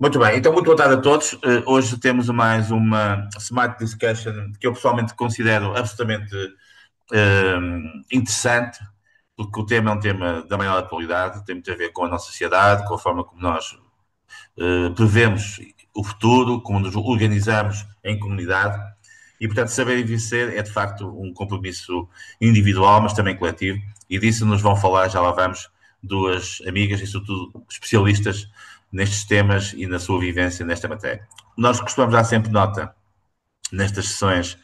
Muito bem, então muito boa tarde a todos. Hoje temos mais uma Smart Discussion que eu pessoalmente considero absolutamente interessante, porque o tema é um tema da maior atualidade, tem muito a ver com a nossa sociedade, com a forma como nós prevemos o futuro, como nos organizamos em comunidade. E, portanto, saber envelhecer é de facto um compromisso individual, mas também coletivo. E disso nos vão falar, já lá vamos, duas amigas e, sobretudo, especialistas nestes temas e na sua vivência nesta matéria. Nós costumamos dar sempre nota nestas sessões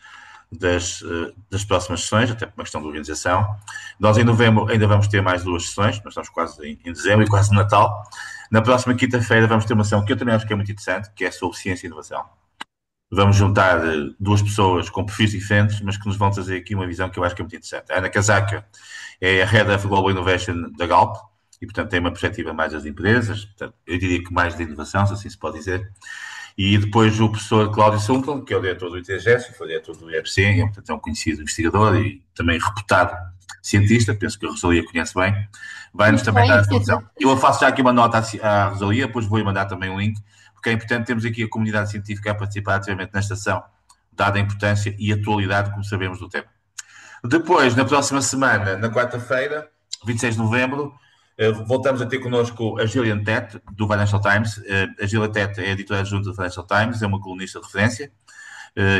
das próximas sessões, até por uma questão de organização. Nós em novembro ainda vamos ter mais duas sessões, nós estamos quase em dezembro e quase no Natal. Na próxima quinta-feira vamos ter uma sessão que eu também acho que é muito interessante, que é sobre ciência e inovação. Vamos juntar duas pessoas com perfis diferentes, mas que nos vão trazer aqui uma visão que eu acho que é muito interessante. A Ana Casaca é a Head of Global Innovation da Galp, e, portanto, tem uma perspectiva mais das empresas, portanto, eu diria que mais de inovação, se assim se pode dizer. E depois o professor Cláudio Sunkel, que é o diretor do ITGS, foi diretor do IFC, é, portanto, é um conhecido investigador e também reputado cientista, penso que a Rosalia conhece bem, vai-nos Muito também dar bem. a sua visão. Eu faço já aqui uma nota à Rosalia, depois vou-lhe mandar também um link, porque é importante termos aqui a comunidade científica a participar ativamente nesta ação, dada a importância e atualidade, como sabemos, do tema. Depois, na próxima semana, na quarta-feira, 26 de novembro, voltamos a ter connosco a Gillian Tett, do Financial Times. A Gillian Tett é a editora adjunta do Financial Times, é uma colunista de referência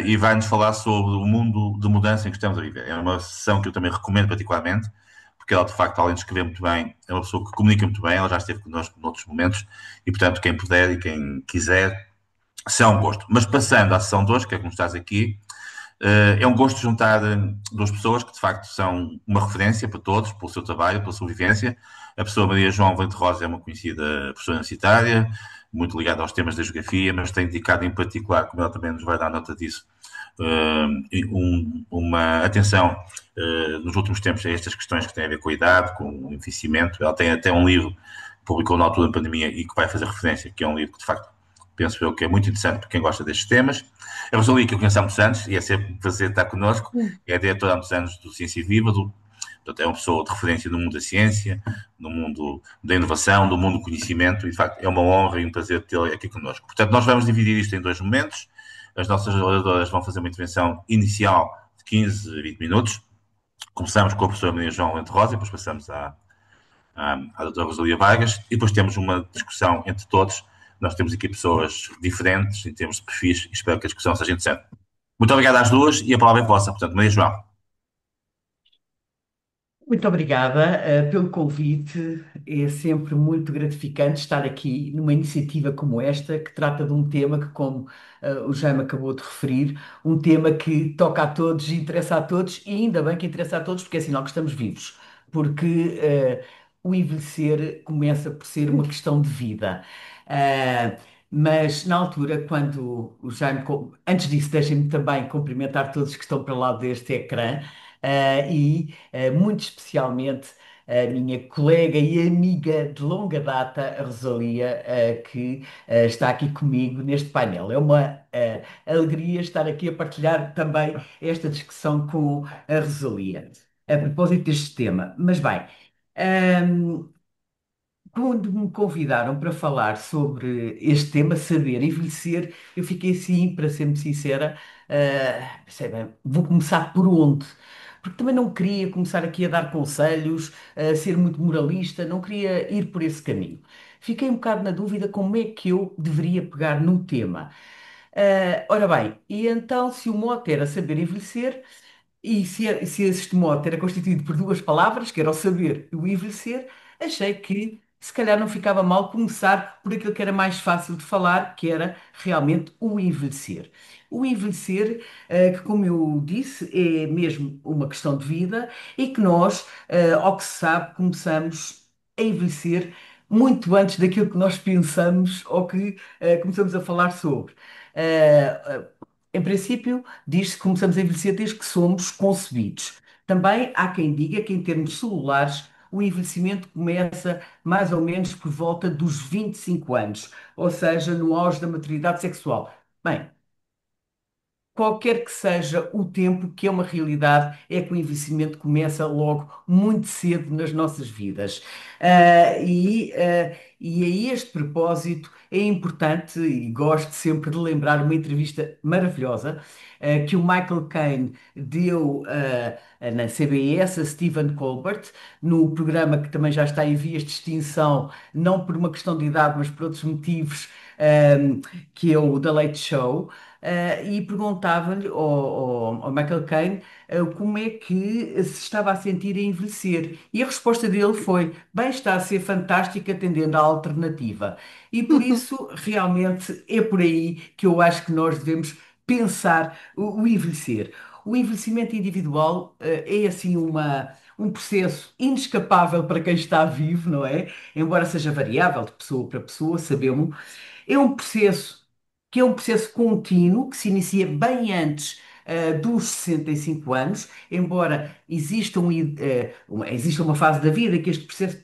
e vai-nos falar sobre o mundo de mudança em que estamos a viver. É uma sessão que eu também recomendo particularmente, porque ela, de facto, além de escrever muito bem, é uma pessoa que comunica muito bem, ela já esteve connosco noutros momentos e, portanto, quem puder e quem quiser, será um gosto. Mas passando à sessão 2, que é como estás aqui, é um gosto juntar duas pessoas que de facto são uma referência para todos, pelo seu trabalho, pela sua vivência. A pessoa Maria João Valente Rosa é uma conhecida professora universitária, muito ligada aos temas da geografia, mas tem dedicado em particular, como ela também nos vai dar nota disso, uma atenção nos últimos tempos a estas questões que têm a ver com a idade, com o envelhecimento. Ela tem até um livro que publicou na altura da pandemia e que vai fazer referência, que é um livro que de facto penso eu que é muito interessante para quem gosta destes temas. A Rosalie, que eu conheço há muitos anos, e é sempre um prazer estar connosco, é diretora há muitos anos do Ciência Viva, portanto, é uma pessoa de referência no mundo da ciência, no mundo da inovação, do mundo do conhecimento, e de facto é uma honra e um prazer tê-la aqui connosco. Portanto, nós vamos dividir isto em dois momentos. As nossas oradoras vão fazer uma intervenção inicial de 15 a 20 minutos. Começamos com a professora Maria João Lente Rosa, e depois passamos à doutora Rosalia Vargas, e depois temos uma discussão entre todos. Nós temos aqui pessoas diferentes em termos de perfis e espero que a discussão seja interessante. Muito obrigado às duas e a palavra é vossa. Portanto, Maria João. Muito obrigada, pelo convite. É sempre muito gratificante estar aqui numa iniciativa como esta, que trata de um tema que, como o Jaime acabou de referir, um tema que toca a todos e interessa a todos, e ainda bem que interessa a todos, porque é sinal que estamos vivos. Porque o envelhecer começa por ser uma questão de vida. Uh, mas na altura, quando o Jaime. Antes disso, deixem-me também cumprimentar todos que estão para lá deste ecrã. Muito especialmente a minha colega e amiga de longa data, a Rosalia, que está aqui comigo neste painel. É uma alegria estar aqui a partilhar também esta discussão com a Rosalia, a propósito deste tema. Mas bem, ahm, quando me convidaram para falar sobre este tema, saber envelhecer, eu fiquei assim, para ser muito sincera, pensei, bem, vou começar por onde? Porque também não queria começar aqui a dar conselhos, a ser muito moralista, não queria ir por esse caminho. Fiquei um bocado na dúvida como é que eu deveria pegar no tema. Ora bem, e então se o mote era saber envelhecer, e se este mote era constituído por duas palavras, que era o saber e o envelhecer, achei que se calhar não ficava mal começar por aquilo que era mais fácil de falar, que era realmente o envelhecer. O envelhecer, que como eu disse, é mesmo uma questão de vida e que nós, ao que se sabe, começamos a envelhecer muito antes daquilo que nós pensamos ou que começamos a falar sobre. Em princípio, diz-se que começamos a envelhecer desde que somos concebidos. Também há quem diga que, em termos celulares, o envelhecimento começa mais ou menos por volta dos 25 anos, ou seja, no auge da maturidade sexual. Bem, qualquer que seja o tempo, que é uma realidade, é que o envelhecimento começa logo muito cedo nas nossas vidas. E a este propósito é importante e gosto sempre de lembrar uma entrevista maravilhosa que o Michael Caine deu na CBS a Stephen Colbert, no programa que também já está em vias de extinção, não por uma questão de idade, mas por outros motivos, que é o The Late Show. E perguntava-lhe ao Michael Caine como é que se estava a sentir a envelhecer. E a resposta dele foi: bem, está a ser fantástico atendendo à alternativa. E por isso, realmente, é por aí que eu acho que nós devemos pensar o envelhecer. O envelhecimento individual, é assim um processo inescapável para quem está vivo, não é? Embora seja variável de pessoa para pessoa, sabemos. É um processo que é um processo contínuo, que se inicia bem antes dos 65 anos, embora exista uma fase da vida que este processo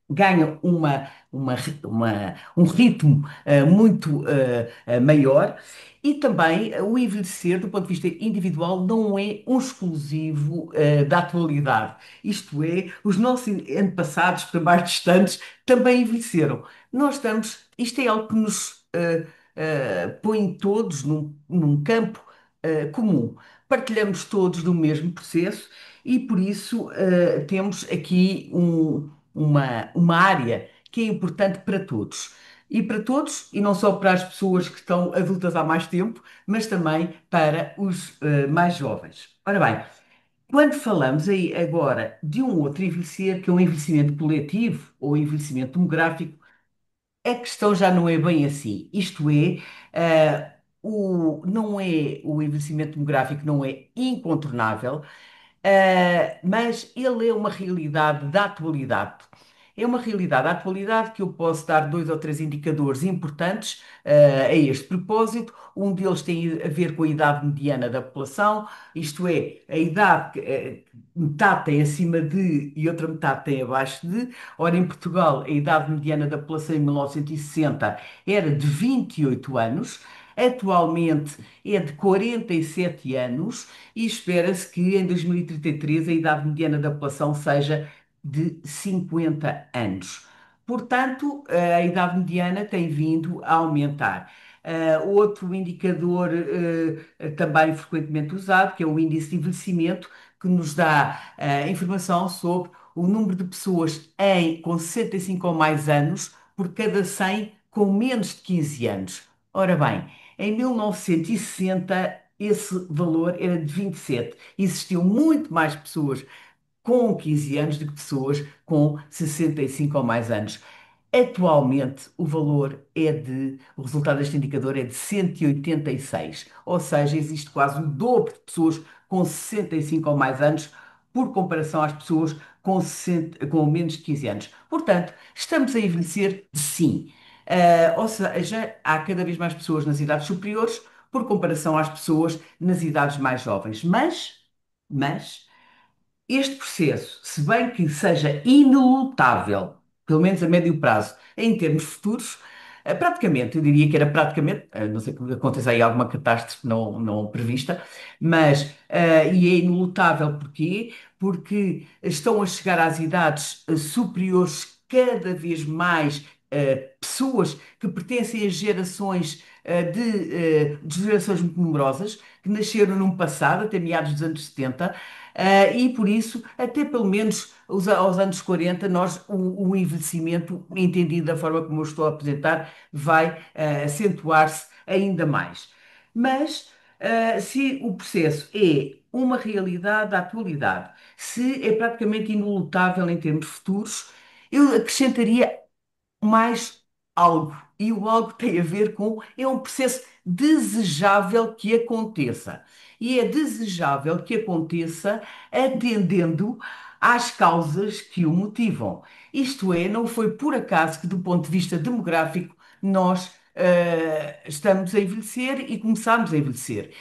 ganha um ritmo muito maior. E também o envelhecer, do ponto de vista individual, não é um exclusivo da atualidade. Isto é, os nossos antepassados, para mais distantes, também envelheceram. Isto é algo que nos põe todos num campo comum. Partilhamos todos do mesmo processo e, por isso, temos aqui uma área que é importante para todos. E para todos, e não só para as pessoas que estão adultas há mais tempo, mas também para os mais jovens. Ora bem, quando falamos aí agora de um outro envelhecer, que é um envelhecimento coletivo ou envelhecimento demográfico, a questão já não é bem assim. Isto é, não é o envelhecimento demográfico não é incontornável, mas ele é uma realidade da atualidade. É uma realidade da atualidade que eu posso dar dois ou três indicadores importantes, a este propósito. Um deles tem a ver com a idade mediana da população, isto é, a idade que metade tem acima de e outra metade tem abaixo de. Ora, em Portugal, a idade mediana da população em 1960 era de 28 anos. Atualmente é de 47 anos e espera-se que em 2033 a idade mediana da população seja de 50 anos. Portanto, a idade mediana tem vindo a aumentar. Outro indicador também frequentemente usado, que é o índice de envelhecimento, que nos dá informação sobre o número de pessoas com 65 ou mais anos por cada 100 com menos de 15 anos. Ora bem, em 1960 esse valor era de 27. Existiam muito mais pessoas com 15 anos do que pessoas com 65 ou mais anos. Atualmente, o resultado deste indicador é de 186, ou seja, existe quase o dobro de pessoas com 65 ou mais anos por comparação às pessoas com menos de 15 anos. Portanto, estamos a envelhecer, sim. Ou seja, há cada vez mais pessoas nas idades superiores por comparação às pessoas nas idades mais jovens. Mas este processo, se bem que seja inelutável, pelo menos a médio prazo, em termos futuros, praticamente, eu diria que era praticamente, a não ser que aconteça aí alguma catástrofe não prevista, mas, e é inelutável porquê? Porque estão a chegar às idades superiores cada vez mais pessoas que pertencem a gerações de gerações muito numerosas, que nasceram num passado, até meados dos anos 70, e por isso, até pelo menos aos anos 40, o envelhecimento, entendido da forma como eu estou a apresentar, vai acentuar-se ainda mais. Mas, se o processo é uma realidade da atualidade, se é praticamente inelutável em termos futuros, eu acrescentaria mais algo. E o algo tem a ver com, é um processo desejável que aconteça. E é desejável que aconteça atendendo às causas que o motivam. Isto é, não foi por acaso que, do ponto de vista demográfico, nós estamos a envelhecer e começamos a envelhecer.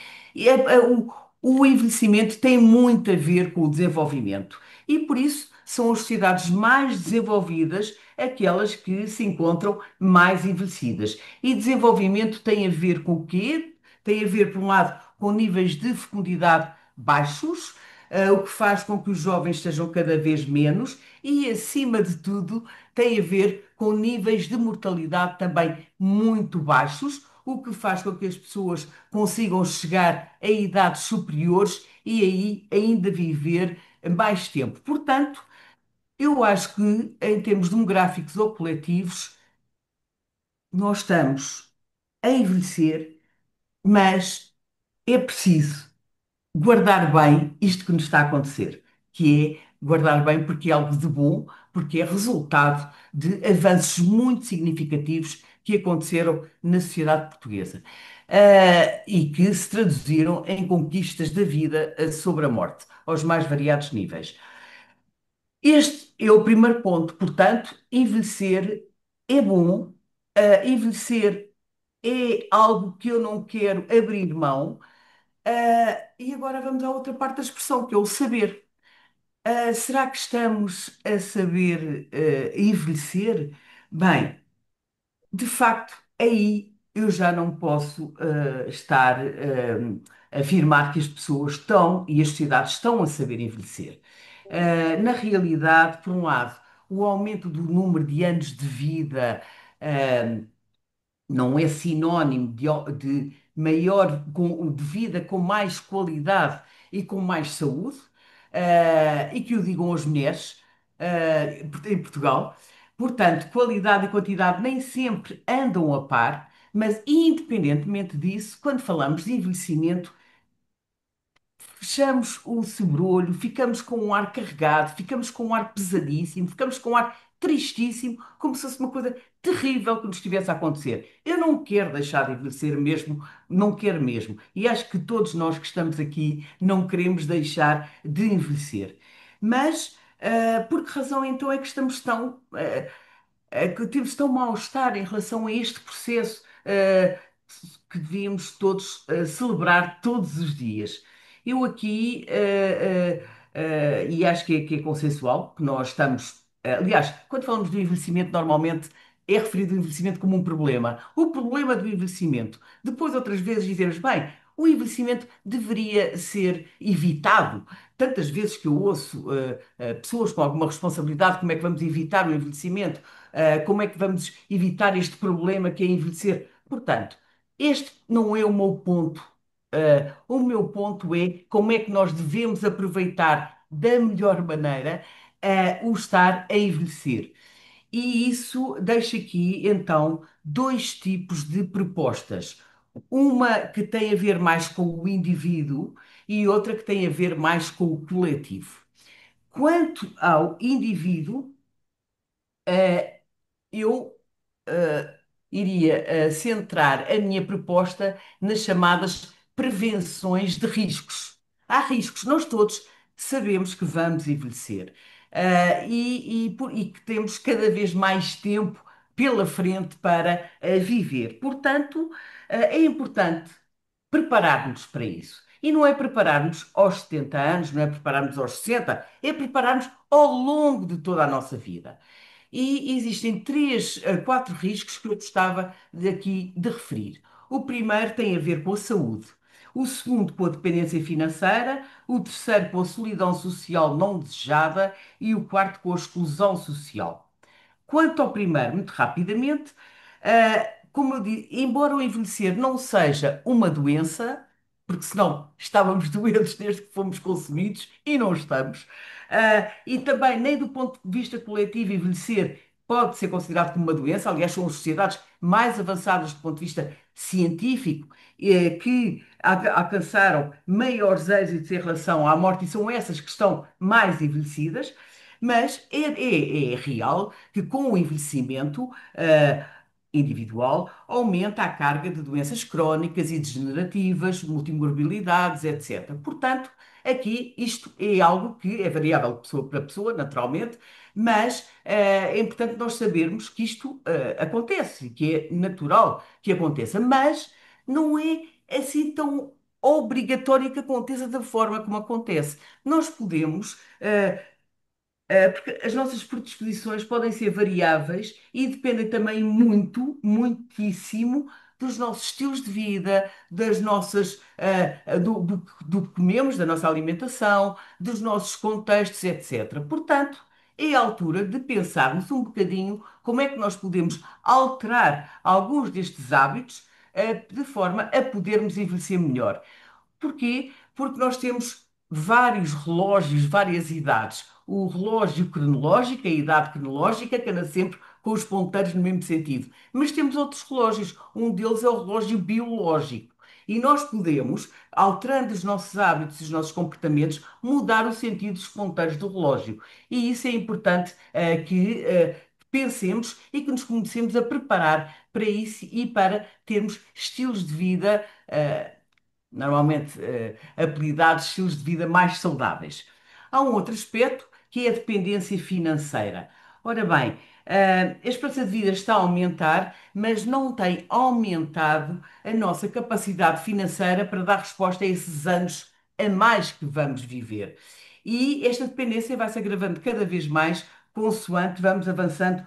O envelhecimento tem muito a ver com o desenvolvimento. E por isso são as sociedades mais desenvolvidas aquelas que se encontram mais envelhecidas. E desenvolvimento tem a ver com o quê? Tem a ver, por um lado, com níveis de fecundidade baixos, o que faz com que os jovens sejam cada vez menos e, acima de tudo, tem a ver com níveis de mortalidade também muito baixos, o que faz com que as pessoas consigam chegar a idades superiores e aí ainda viver mais tempo. Portanto, eu acho que, em termos demográficos ou coletivos, nós estamos a envelhecer, mas é preciso guardar bem isto que nos está a acontecer, que é guardar bem porque é algo de bom, porque é resultado de avanços muito significativos que aconteceram na sociedade portuguesa, e que se traduziram em conquistas da vida, sobre a morte, aos mais variados níveis. Este é o primeiro ponto. Portanto, envelhecer é bom, envelhecer é algo que eu não quero abrir mão. E agora vamos à outra parte da expressão, que é o saber. Será que estamos a saber, envelhecer? Bem, de facto, aí eu já não posso, estar, a afirmar que as pessoas estão e as sociedades estão a saber envelhecer. Na realidade, por um lado, o aumento do número de anos de vida não é sinónimo de maior, de vida com mais qualidade e com mais saúde, e que o digam as mulheres, em Portugal. Portanto, qualidade e quantidade nem sempre andam a par, mas independentemente disso, quando falamos de envelhecimento, fechamos o sobrolho, ficamos com um ar carregado, ficamos com um ar pesadíssimo, ficamos com um ar tristíssimo, como se fosse uma coisa terrível que nos estivesse a acontecer. Eu não quero deixar de envelhecer mesmo, não quero mesmo. E acho que todos nós que estamos aqui não queremos deixar de envelhecer. Mas, por que razão então é que estamos tão, que temos tão mal-estar em relação a este processo, que devíamos todos, celebrar todos os dias? Eu aqui, e acho que é consensual, que nós estamos. Aliás, quando falamos do envelhecimento, normalmente é referido o envelhecimento como um problema. O problema do envelhecimento. Depois, outras vezes, dizemos, bem, o envelhecimento deveria ser evitado. Tantas vezes que eu ouço, pessoas com alguma responsabilidade, como é que vamos evitar o envelhecimento? Como é que vamos evitar este problema que é envelhecer? Portanto, este não é o meu ponto. O meu ponto é como é que nós devemos aproveitar da melhor maneira, o estar a envelhecer. E isso deixa aqui, então, dois tipos de propostas. Uma que tem a ver mais com o indivíduo e outra que tem a ver mais com o coletivo. Quanto ao indivíduo, eu iria centrar a minha proposta nas chamadas prevenções de riscos. Há riscos, nós todos sabemos que vamos envelhecer, e que temos cada vez mais tempo pela frente para viver. Portanto, é importante preparar-nos para isso. E não é preparar-nos aos 70 anos, não é preparar-nos aos 60, é preparar-nos ao longo de toda a nossa vida. E existem três, quatro riscos que eu gostava aqui de referir. O primeiro tem a ver com a saúde, o segundo com a dependência financeira, o terceiro com a solidão social não desejada e o quarto com a exclusão social. Quanto ao primeiro, muito rapidamente, como eu disse, embora o envelhecer não seja uma doença, porque senão estávamos doentes desde que fomos concebidos e não estamos, e também nem do ponto de vista coletivo envelhecer pode ser considerado como uma doença. Aliás, são as sociedades mais avançadas do ponto de vista científico, que alcançaram maiores êxitos em relação à morte e são essas que estão mais envelhecidas. Mas é real que com o envelhecimento, individual, aumenta a carga de doenças crónicas e degenerativas, multimorbilidades, etc. Portanto, aqui isto é algo que é variável de pessoa para pessoa, naturalmente, mas é importante nós sabermos que isto acontece, que é natural que aconteça, mas não é assim tão obrigatório que aconteça da forma como acontece. Nós podemos, porque as nossas predisposições podem ser variáveis e dependem também muito, muitíssimo dos nossos estilos de vida, das nossas, do que comemos, da nossa alimentação, dos nossos contextos, etc. Portanto, é a altura de pensarmos um bocadinho como é que nós podemos alterar alguns destes hábitos, de forma a podermos envelhecer melhor. Porquê? Porque nós temos vários relógios, várias idades. O relógio cronológico, a idade cronológica, que anda sempre com os ponteiros no mesmo sentido. Mas temos outros relógios. Um deles é o relógio biológico. E nós podemos, alterando os nossos hábitos e os nossos comportamentos, mudar o sentido dos ponteiros do relógio. E isso é importante, que pensemos e que nos comecemos a preparar para isso e para termos estilos de vida normalmente apelidados estilos de vida mais saudáveis. Há um outro aspecto que é a dependência financeira. Ora bem, a esperança de vida está a aumentar, mas não tem aumentado a nossa capacidade financeira para dar resposta a esses anos a mais que vamos viver. E esta dependência vai se agravando cada vez mais consoante vamos avançando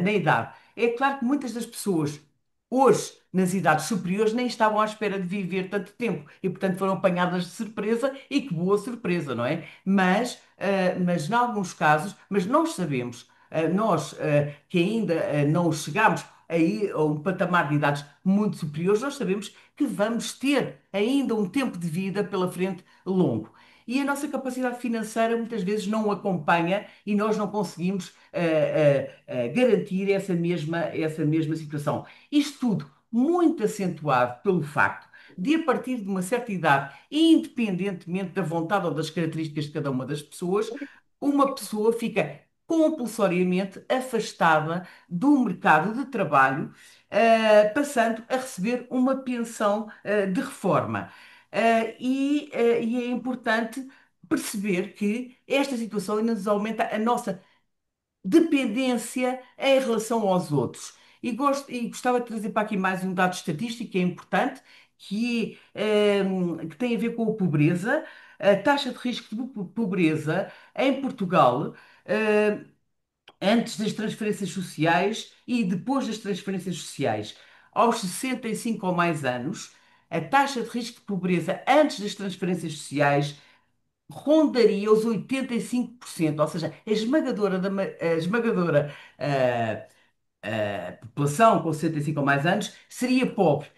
na idade. É claro que muitas das pessoas hoje, nas idades superiores, nem estavam à espera de viver tanto tempo e, portanto, foram apanhadas de surpresa e que boa surpresa, não é? Mas em alguns casos, mas nós sabemos, nós que ainda não chegamos aí a um patamar de idades muito superiores, nós sabemos que vamos ter ainda um tempo de vida pela frente longo. E a nossa capacidade financeira muitas vezes não acompanha e nós não conseguimos garantir essa mesma situação. Isto tudo muito acentuado pelo facto de, a partir de uma certa idade, independentemente da vontade ou das características de cada uma das pessoas, uma pessoa fica compulsoriamente afastada do mercado de trabalho, passando a receber uma pensão, de reforma. E é importante perceber que esta situação ainda nos aumenta a nossa dependência em relação aos outros. E gostava de trazer para aqui mais um dado estatístico que é importante, que tem a ver com a pobreza. A taxa de risco de pobreza em Portugal, eh, antes das transferências sociais e depois das transferências sociais, aos 65 ou mais anos, a taxa de risco de pobreza antes das transferências sociais rondaria os 85%, ou seja, a esmagadora população com 65 ou mais anos seria pobre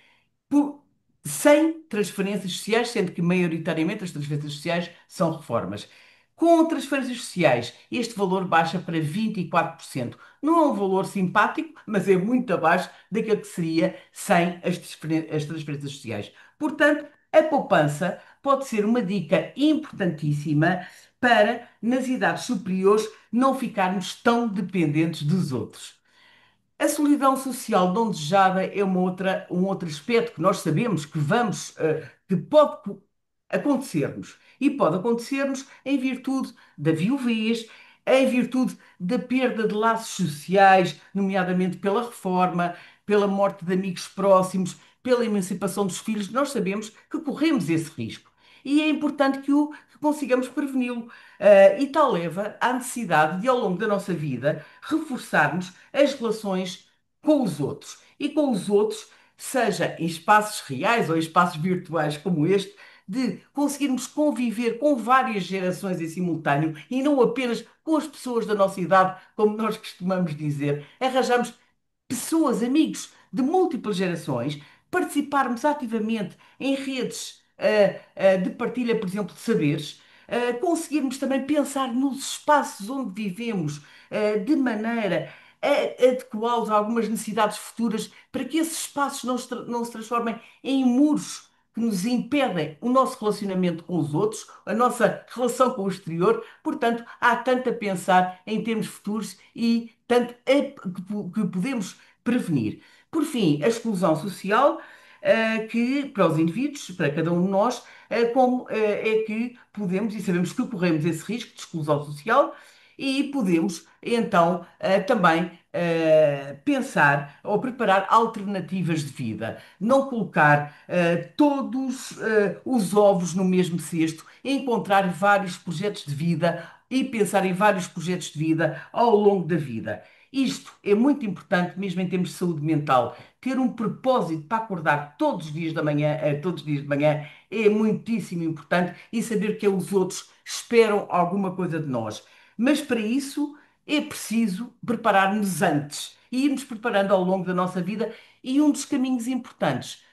por- sem transferências sociais, sendo que maioritariamente as transferências sociais são reformas. Com transferências sociais, este valor baixa para 24%. Não é um valor simpático, mas é muito abaixo daquilo que seria sem as transferências sociais. Portanto, a poupança pode ser uma dica importantíssima para, nas idades superiores, não ficarmos tão dependentes dos outros. A solidão social não desejada é um outro aspecto que nós sabemos que que pode acontecer-nos. E pode acontecer-nos em virtude da viuvez, em virtude da perda de laços sociais, nomeadamente pela reforma, pela morte de amigos próximos, pela emancipação dos filhos. Nós sabemos que corremos esse risco. E é importante que consigamos preveni-lo. E tal leva à necessidade de, ao longo da nossa vida, reforçarmos as relações com os outros. E com os outros, seja em espaços reais ou em espaços virtuais como este, de conseguirmos conviver com várias gerações em simultâneo e não apenas com as pessoas da nossa idade, como nós costumamos dizer. Arranjamos pessoas, amigos de múltiplas gerações, participarmos ativamente em redes de partilha, por exemplo, de saberes, conseguirmos também pensar nos espaços onde vivemos, de maneira a adequá-los a algumas necessidades futuras, para que esses espaços não se transformem em muros que nos impedem o nosso relacionamento com os outros, a nossa relação com o exterior. Portanto, há tanto a pensar em termos futuros e tanto que podemos prevenir. Por fim, a exclusão social, que para os indivíduos, para cada um de nós, como é que podemos e sabemos que corremos esse risco de exclusão social e podemos então também pensar ou preparar alternativas de vida, não colocar todos os ovos no mesmo cesto, encontrar vários projetos de vida e pensar em vários projetos de vida ao longo da vida. Isto é muito importante, mesmo em termos de saúde mental. Ter um propósito para acordar todos os dias da manhã, todos os dias de manhã, é muitíssimo importante e saber que os outros esperam alguma coisa de nós. Mas para isso é preciso preparar-nos antes e irmos preparando ao longo da nossa vida. E um dos caminhos importantes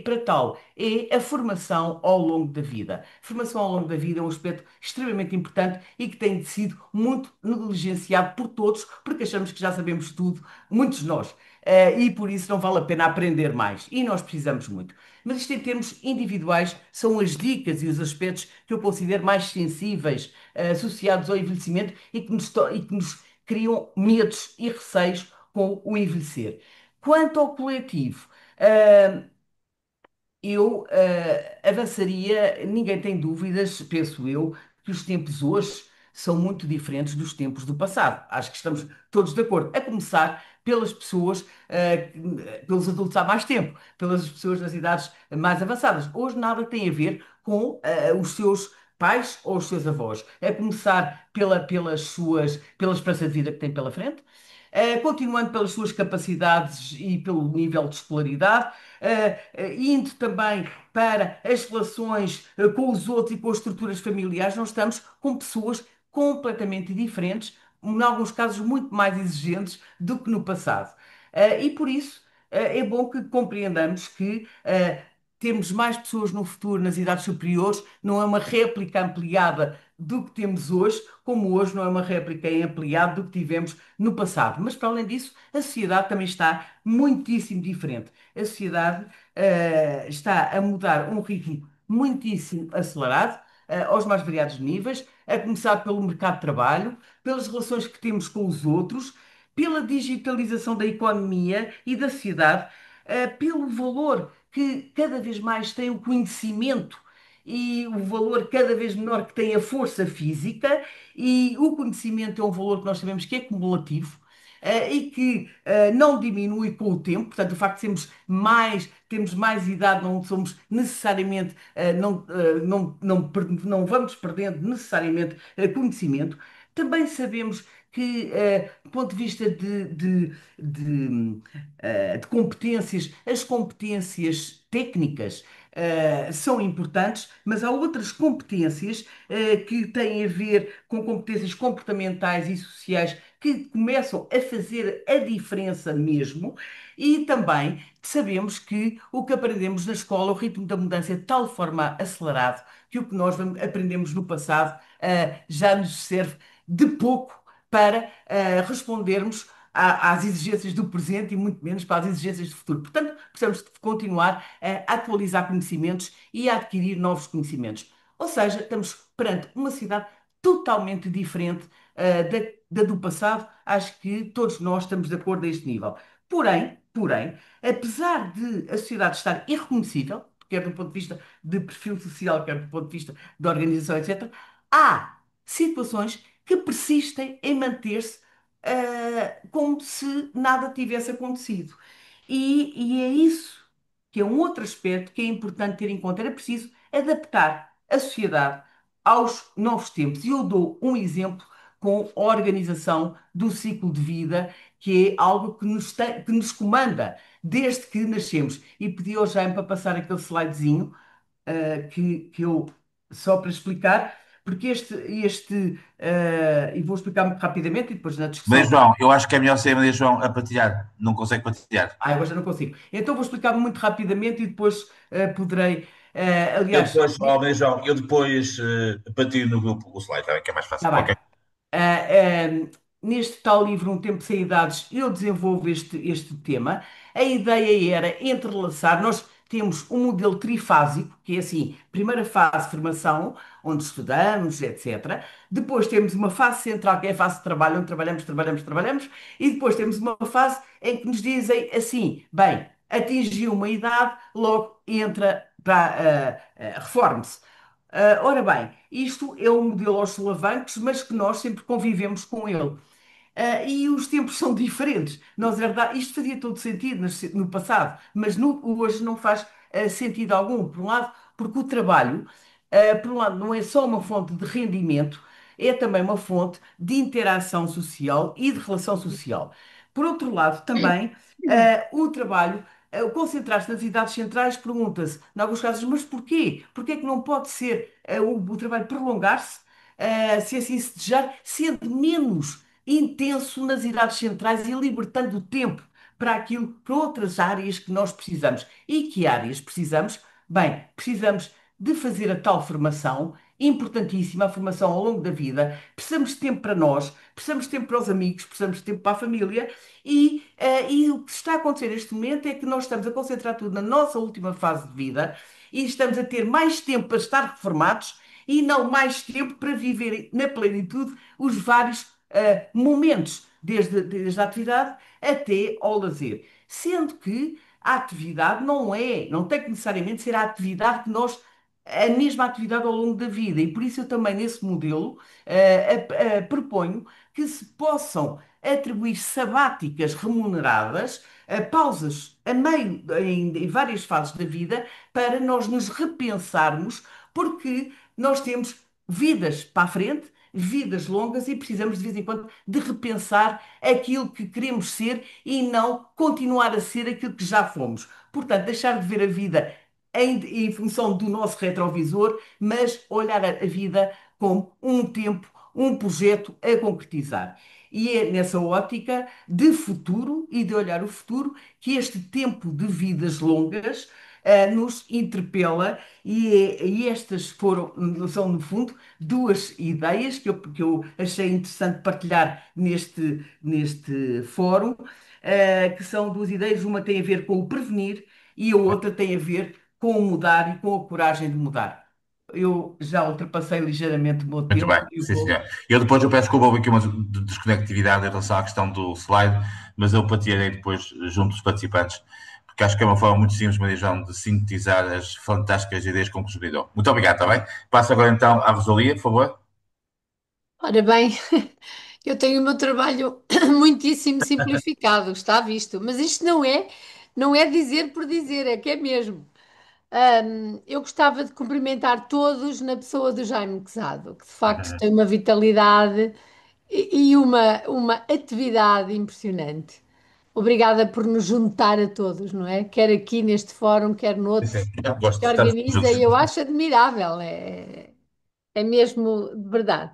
para tal é a formação ao longo da vida. A formação ao longo da vida é um aspecto extremamente importante e que tem sido muito negligenciado por todos, porque achamos que já sabemos tudo, muitos de nós. E por isso não vale a pena aprender mais. E nós precisamos muito. Mas isto em termos individuais são as dicas e os aspectos que eu considero mais sensíveis, associados ao envelhecimento e que nos criam medos e receios com o envelhecer. Quanto ao coletivo, ah, eu avançaria, ninguém tem dúvidas, penso eu, que os tempos hoje são muito diferentes dos tempos do passado. Acho que estamos todos de acordo. A começar pelas pessoas, pelos adultos há mais tempo, pelas pessoas das idades mais avançadas. Hoje nada tem a ver com os seus pais ou os seus avós. A começar pela esperança de vida que têm pela frente. Continuando pelas suas capacidades e pelo nível de escolaridade, indo também para as relações com os outros e com as estruturas familiares, nós estamos com pessoas completamente diferentes, em alguns casos muito mais exigentes do que no passado. E por isso é bom que compreendamos que termos mais pessoas no futuro, nas idades superiores, não é uma réplica ampliada do que temos hoje, como hoje não é uma réplica ampliada do que tivemos no passado. Mas, para além disso, a sociedade também está muitíssimo diferente. A sociedade está a mudar a um ritmo muitíssimo acelerado, aos mais variados níveis, a começar pelo mercado de trabalho, pelas relações que temos com os outros, pela digitalização da economia e da sociedade, pelo valor que cada vez mais tem o conhecimento e o valor cada vez menor que tem a força física, e o conhecimento é um valor que nós sabemos que é cumulativo. E que não diminui com o tempo, portanto, o facto de termos mais idade, não somos necessariamente, não vamos perdendo necessariamente conhecimento. Também sabemos que, do ponto de vista de competências, as competências técnicas são importantes, mas há outras competências que têm a ver com competências comportamentais e sociais que começam a fazer a diferença mesmo, e também sabemos que o que aprendemos na escola, o ritmo da mudança é de tal forma acelerado que o que nós aprendemos no passado já nos serve de pouco para respondermos às exigências do presente e muito menos para as exigências do futuro. Portanto, precisamos de continuar a atualizar conhecimentos e a adquirir novos conhecimentos. Ou seja, estamos perante uma cidade totalmente diferente da do passado. Acho que todos nós estamos de acordo a este nível. Porém, apesar de a sociedade estar irreconhecível, quer do ponto de vista de perfil social, quer do ponto de vista de organização, etc., há situações que persistem em manter-se como se nada tivesse acontecido. E é isso que é um outro aspecto que é importante ter em conta. Era preciso adaptar a sociedade aos novos tempos. E eu dou um exemplo com a organização do ciclo de vida, que é algo que nos comanda desde que nascemos. E pedi ao Jaime para passar aquele slidezinho, que eu, só para explicar, porque e vou explicar muito rapidamente e depois na Mas, discussão. João, eu acho que é melhor ser Maria João a partilhar. Não consegue partilhar. Agora já não consigo. Então vou explicar muito rapidamente e depois poderei. Eu Aliás, depois, Maria João, eu depois partilho no grupo o slide, tá bem, que é mais fácil. está Ok. bem. Ah, neste tal livro, Um Tempo Sem Idades, eu desenvolvo este tema. A ideia era entrelaçar. Nós temos um modelo trifásico, que é assim: primeira fase, formação, onde estudamos, etc. Depois temos uma fase central, que é a fase de trabalho, onde trabalhamos. E depois temos uma fase em que nos dizem assim: bem, atingiu uma idade, logo entra para reforme-se. Ora bem, isto é um modelo aos solavancos, mas que nós sempre convivemos com ele. E os tempos são diferentes. Isto fazia todo sentido no passado, mas hoje não faz sentido algum. Por um lado, porque o trabalho, por um lado, não é só uma fonte de rendimento, é também uma fonte de interação social e de relação social. Por outro lado, também, o trabalho, o concentrar-se nas idades centrais, pergunta-se, em alguns casos, mas porquê? Porquê é que não pode ser o trabalho prolongar-se, se assim se desejar, sendo menos intenso nas idades centrais e libertando o tempo para aquilo, para outras áreas que nós precisamos. E que áreas precisamos? Bem, precisamos de fazer a tal formação, importantíssima, a formação ao longo da vida. Precisamos de tempo para nós, precisamos de tempo para os amigos, precisamos de tempo para a família. E o que está a acontecer neste momento é que nós estamos a concentrar tudo na nossa última fase de vida e estamos a ter mais tempo para estar reformados e não mais tempo para viver na plenitude os vários momentos, desde a atividade até ao lazer. Sendo que a atividade não tem que necessariamente ser a atividade que nós, a mesma atividade ao longo da vida. E por isso eu também, nesse modelo, proponho que se possam atribuir sabáticas remuneradas, pausas a meio, em várias fases da vida, para nós nos repensarmos, porque nós temos vidas para a frente, vidas longas e precisamos de vez em quando de repensar aquilo que queremos ser e não continuar a ser aquilo que já fomos. Portanto, deixar de ver a vida em função do nosso retrovisor, mas olhar a vida como um tempo, um projeto a concretizar. E é nessa ótica de futuro e de olhar o futuro que este tempo de vidas longas nos interpela e estas são, no fundo, duas ideias que eu achei interessante partilhar neste fórum, que são duas ideias. Uma tem a ver com o prevenir e a outra tem a ver com o mudar e com a coragem de mudar. Eu já ultrapassei ligeiramente o meu Muito bem, tempo e sim, vou. senhor. Eu peço desculpa, houve aqui uma desconectividade em relação à questão do slide, mas eu partilharei depois junto dos participantes, porque acho que é uma forma muito simples, Maria João, de sintetizar as fantásticas ideias com que nos brindou. Muito obrigado, está bem? Passo agora então à Rosalia, por favor. Ora bem, eu tenho o meu trabalho muitíssimo simplificado, está visto, mas isto não é dizer por dizer, é que é mesmo. Eu gostava de cumprimentar todos na pessoa do Jaime Quezado, que de facto tem uma vitalidade e uma atividade impressionante. Obrigada por nos juntar a todos, não é? Quer aqui neste fórum, quer Sim, noutro, sim, eu gosto que de estar organiza, juntos. e eu acho admirável, é mesmo de verdade.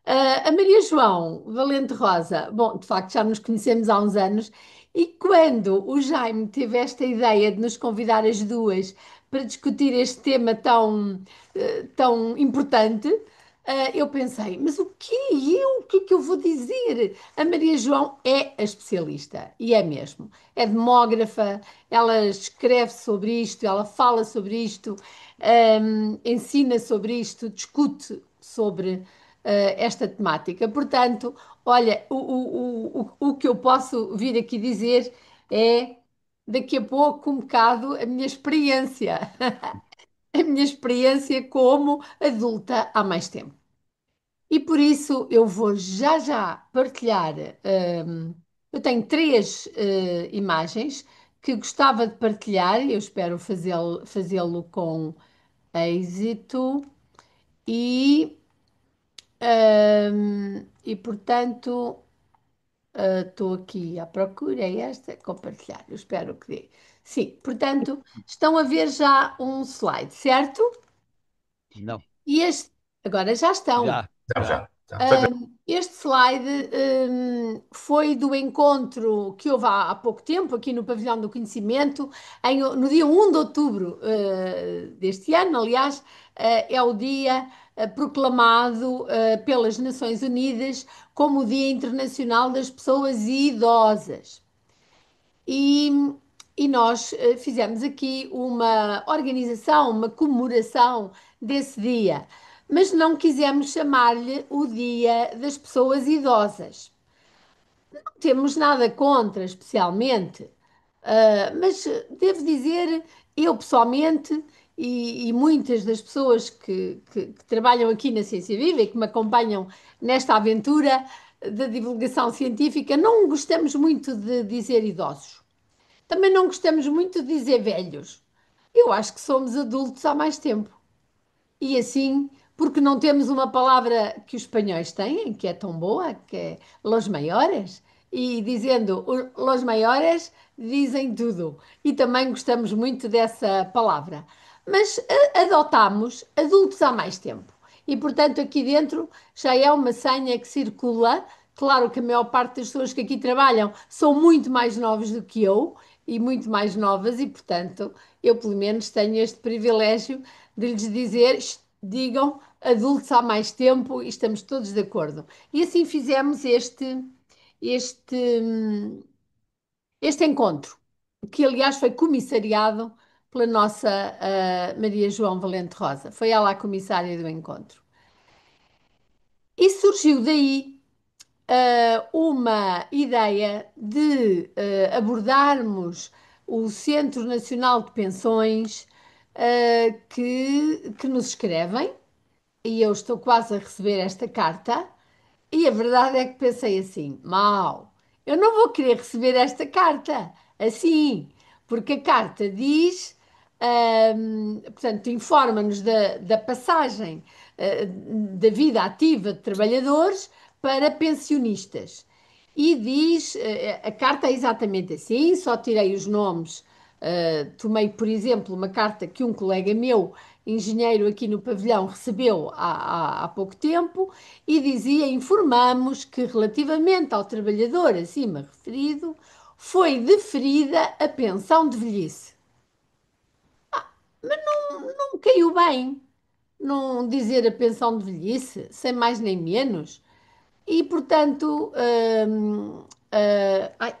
A Maria João Valente Rosa, bom, de facto já nos conhecemos há uns anos, e quando o Jaime teve esta ideia de nos convidar as duas para discutir este tema tão importante, eu pensei, mas o que eu? O que é que eu vou dizer? A Maria João é a especialista, e é mesmo. É demógrafa, ela escreve sobre isto, ela fala sobre isto, ensina sobre isto, discute sobre esta temática. Portanto, olha, o que eu posso vir aqui dizer é daqui a pouco um bocado a minha experiência, a minha experiência como adulta há mais tempo. E por isso eu vou já já partilhar. Eu tenho três imagens que gostava de partilhar e eu espero fazê-lo com êxito. E, portanto, estou aqui à procura, é esta, compartilhar, eu espero que dê. Sim, portanto, estão a ver já um slide, certo? Não, E este, agora já estão. já, Já, já. já, já. Perfeito. Este slide, foi do encontro que houve há pouco tempo, aqui no Pavilhão do Conhecimento, no dia 1 de outubro, deste ano, aliás, é o dia proclamado pelas Nações Unidas como o Dia Internacional das Pessoas Idosas. E, e nós fizemos aqui uma organização, uma comemoração desse dia, mas não quisemos chamar-lhe o Dia das Pessoas Idosas. Não temos nada contra, especialmente, mas devo dizer, eu pessoalmente e muitas das pessoas que trabalham aqui na Ciência Viva e que me acompanham nesta aventura da divulgação científica, não gostamos muito de dizer idosos. Também não gostamos muito de dizer velhos. Eu acho que somos adultos há mais tempo. E assim, porque não temos uma palavra que os espanhóis têm, que é tão boa, que é los maiores, e dizendo los maiores dizem tudo. E também gostamos muito dessa palavra. Mas adotámos adultos há mais tempo. E, portanto, aqui dentro já é uma senha que circula. Claro que a maior parte das pessoas que aqui trabalham são muito mais novos do que eu e muito mais novas, e, portanto, eu pelo menos tenho este privilégio de lhes dizer: digam adultos há mais tempo e estamos todos de acordo. E assim fizemos este, este encontro, que aliás foi comissariado pela nossa Maria João Valente Rosa. Foi ela a comissária do encontro. E surgiu daí uma ideia de abordarmos o Centro Nacional de Pensões que nos escrevem, e eu estou quase a receber esta carta. E a verdade é que pensei assim: mal, eu não vou querer receber esta carta assim, porque a carta diz, portanto, informa-nos da passagem, da vida ativa de trabalhadores para pensionistas. E diz, a carta é exatamente assim, só tirei os nomes. Tomei, por exemplo, uma carta que um colega meu, engenheiro aqui no pavilhão, recebeu há pouco tempo e dizia: informamos que relativamente ao trabalhador acima referido, foi deferida a pensão de velhice. Não me caiu bem não dizer a pensão de velhice, sem mais nem menos. E, portanto,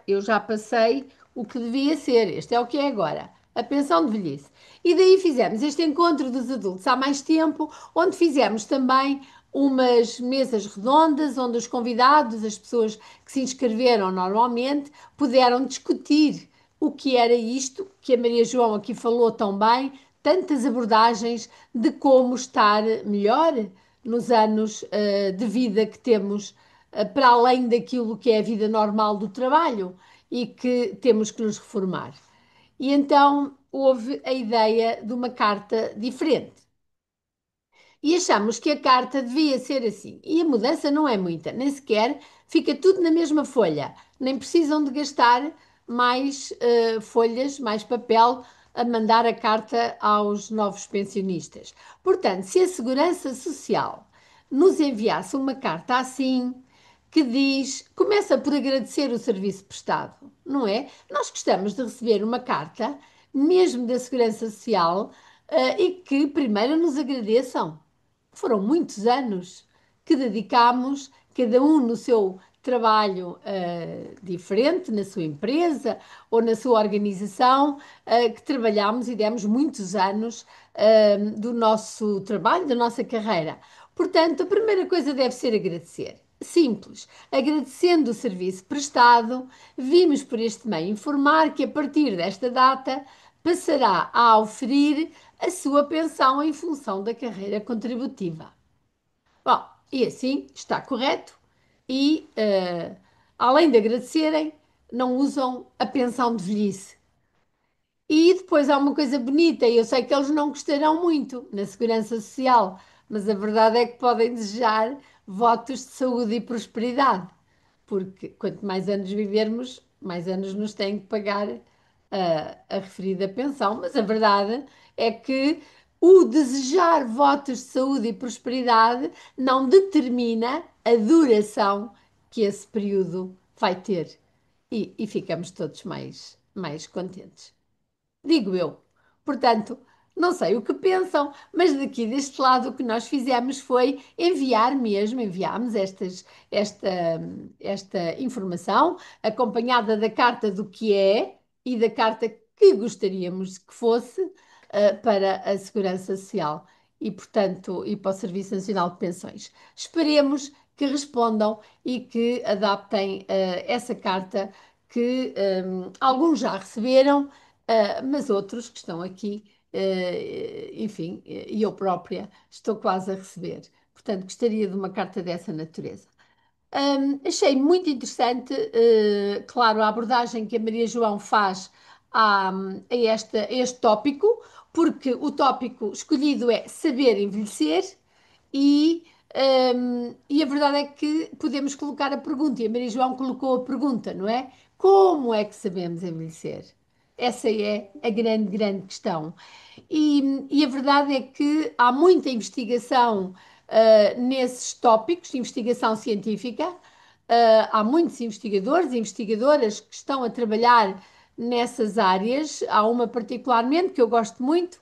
eu já passei o que devia ser. Este é o que é agora. A pensão de velhice. E daí fizemos este encontro dos adultos há mais tempo, onde fizemos também umas mesas redondas, onde os convidados, as pessoas que se inscreveram normalmente, puderam discutir o que era isto, que a Maria João aqui falou tão bem, tantas abordagens de como estar melhor nos anos de vida que temos, para além daquilo que é a vida normal do trabalho e que temos que nos reformar. E então houve a ideia de uma carta diferente. E achamos que a carta devia ser assim. E a mudança não é muita, nem sequer fica tudo na mesma folha. Nem precisam de gastar mais folhas, mais papel a mandar a carta aos novos pensionistas. Portanto, se a Segurança Social nos enviasse uma carta assim, que diz, começa por agradecer o serviço prestado, não é? Nós gostamos de receber uma carta, mesmo da Segurança Social, e que primeiro nos agradeçam. Foram muitos anos que dedicámos, cada um no seu trabalho diferente, na sua empresa ou na sua organização, que trabalhámos e demos muitos anos do nosso trabalho, da nossa carreira. Portanto, a primeira coisa deve ser agradecer. Simples. Agradecendo o serviço prestado, vimos por este meio informar que a partir desta data passará a oferir a sua pensão em função da carreira contributiva. Bom, e assim está correto e, além de agradecerem, não usam a pensão de velhice. E depois há uma coisa bonita, e eu sei que eles não gostarão muito na Segurança Social, mas a verdade é que podem desejar votos de saúde e prosperidade, porque quanto mais anos vivermos, mais anos nos têm que pagar a referida pensão. Mas a verdade é que o desejar votos de saúde e prosperidade não determina a duração que esse período vai ter. E ficamos todos mais contentes, digo eu. Portanto, não sei o que pensam, mas daqui deste lado o que nós fizemos foi enviar mesmo, enviámos esta, esta informação, acompanhada da carta do que é e da carta que gostaríamos que fosse para a Segurança Social e, portanto, e para o Serviço Nacional de Pensões. Esperemos que respondam e que adaptem essa carta que alguns já receberam, mas outros que estão aqui, enfim, e eu própria estou quase a receber. Portanto, gostaria de uma carta dessa natureza. Achei muito interessante, claro, a abordagem que a Maria João faz a este tópico, porque o tópico escolhido é saber envelhecer e E a verdade é que podemos colocar a pergunta, e a Maria João colocou a pergunta, não é? Como é que sabemos envelhecer? Essa é a grande, grande questão. E a verdade é que há muita investigação nesses tópicos, investigação científica. Há muitos investigadores e investigadoras que estão a trabalhar nessas áreas. Há uma particularmente que eu gosto muito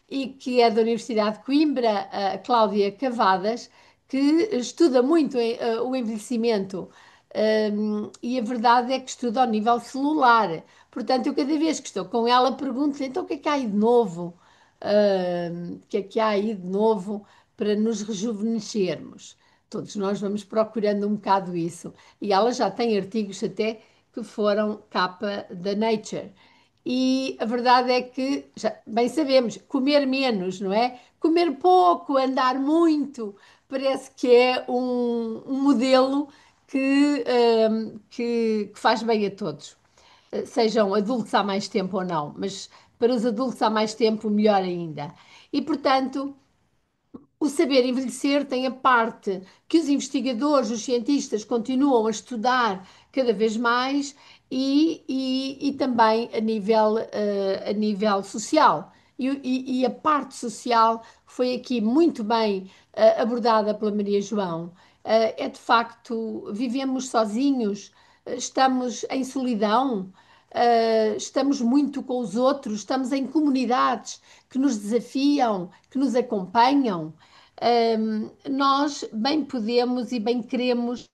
e que é da Universidade de Coimbra, a Cláudia Cavadas, que estuda muito o envelhecimento. E a verdade é que estuda ao nível celular. Portanto, eu cada vez que estou com ela pergunto-lhe então o que é que há aí de novo? O que é que há aí de novo para nos rejuvenescermos? Todos nós vamos procurando um bocado isso. E ela já tem artigos até que foram capa da Nature. E a verdade é que, já bem sabemos, comer menos, não é? Comer pouco, andar muito, parece que é um modelo que faz bem a todos. Sejam adultos há mais tempo ou não, mas para os adultos há mais tempo, melhor ainda. E, portanto, o saber envelhecer tem a parte que os investigadores, os cientistas continuam a estudar cada vez mais e também a nível social. E a parte social foi aqui muito bem abordada pela Maria João. É de facto, vivemos sozinhos, estamos em solidão, estamos muito com os outros, estamos em comunidades que nos desafiam, que nos acompanham. Nós bem podemos e bem queremos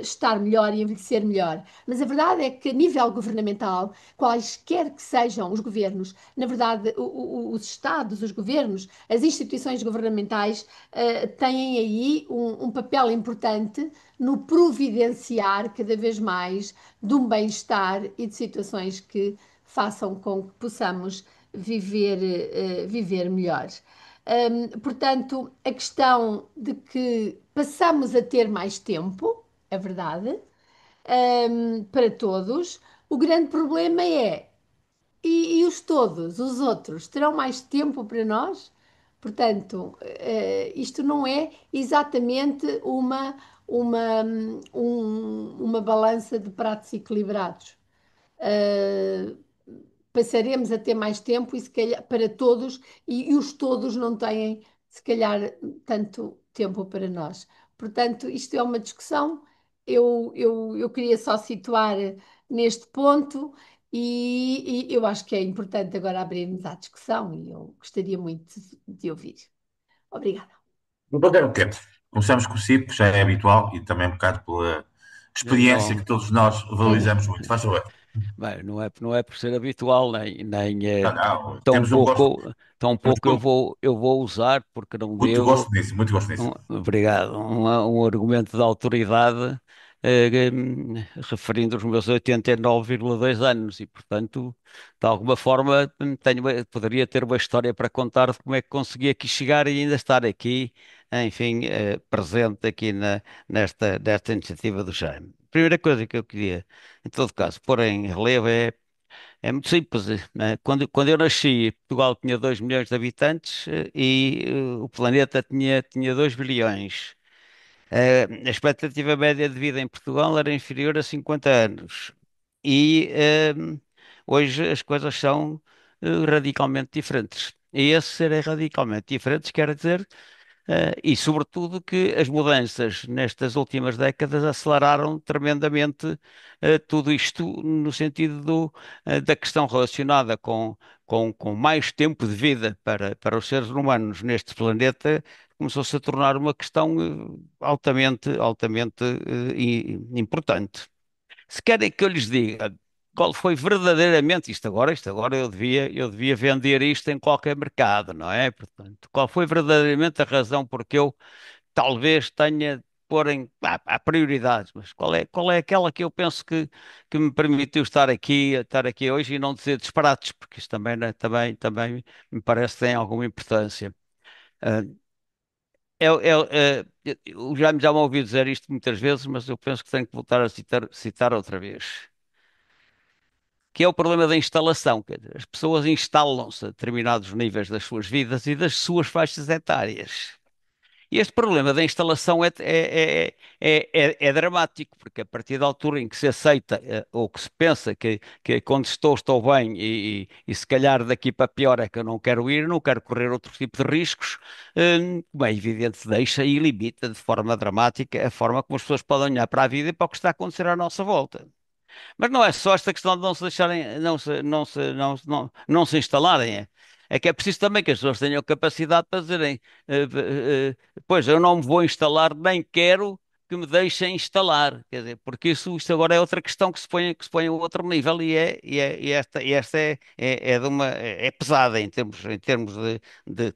estar melhor e envelhecer melhor. Mas a verdade é que, a nível governamental, quaisquer que sejam os governos, na verdade, os Estados, os governos, as instituições governamentais têm aí um papel importante no providenciar cada vez mais de um bem-estar e de situações que façam com que possamos viver melhor. Portanto, a questão de que passamos a ter mais tempo, é verdade, para todos. O grande problema é, e os todos, os outros, terão mais tempo para nós? Portanto, isto não é exatamente uma balança de pratos equilibrados. Uh, Passaremos a ter mais tempo e se calhar para todos e os todos não têm se calhar tanto tempo para nós. Portanto, isto é uma discussão. Eu queria só situar neste ponto e eu acho que é importante agora abrirmos à discussão e eu gostaria muito de ouvir. Obrigada. Não perder o tempo. Começamos com o CIP, que já é habitual, e também um bocado pela experiência que Não, todos nós valorizamos muito. Faz favor. bem, não é por ser habitual, nem Não, não. tão tão Temos pouco eu vou usar, porque não muito devo. gosto nisso, muito gosto nisso. Obrigado. Um argumento de autoridade, referindo os meus 89,2 anos e, portanto, de alguma forma, poderia ter uma história para contar de como é que consegui aqui chegar e ainda estar aqui, enfim, presente aqui nesta iniciativa do Jaime. Primeira coisa que eu queria, em todo caso, pôr em relevo é muito simples, né? Quando eu nasci, Portugal tinha 2 milhões de habitantes o planeta tinha 2 bilhões. A expectativa média de vida em Portugal era inferior a 50 anos. E hoje as coisas são radicalmente diferentes. E esse ser radicalmente diferentes quer dizer e, sobretudo, que as mudanças nestas últimas décadas aceleraram tremendamente tudo isto no sentido da questão relacionada com mais tempo de vida para os seres humanos neste planeta, começou-se a tornar uma questão altamente importante. Se querem que eu lhes diga qual foi verdadeiramente isto agora eu devia vender isto em qualquer mercado, não é? Portanto, qual foi verdadeiramente a razão porque eu talvez tenha de pôr há prioridades, mas qual é aquela que eu penso que me permitiu estar aqui hoje e não dizer disparates, porque isto também, né, também me parece que tem alguma importância. Ah, eu já me ouvi dizer isto muitas vezes, mas eu penso que tenho que voltar a citar outra vez, que é o problema da instalação. Quer dizer, as pessoas instalam-se a determinados níveis das suas vidas e das suas faixas etárias. E este problema da instalação é dramático, porque a partir da altura em que se aceita, ou que se pensa que quando estou bem e se calhar daqui para pior é que eu não quero ir, não quero correr outro tipo de riscos, como é evidente, deixa e limita de forma dramática a forma como as pessoas podem olhar para a vida e para o que está a acontecer à nossa volta. Mas não é só esta questão de não se deixarem, não se instalarem. É que é preciso também que as pessoas tenham capacidade para dizerem, pois eu não me vou instalar, nem quero que me deixem instalar. Quer dizer, porque isto agora é outra questão que se põe a outro nível e esta é pesada em termos de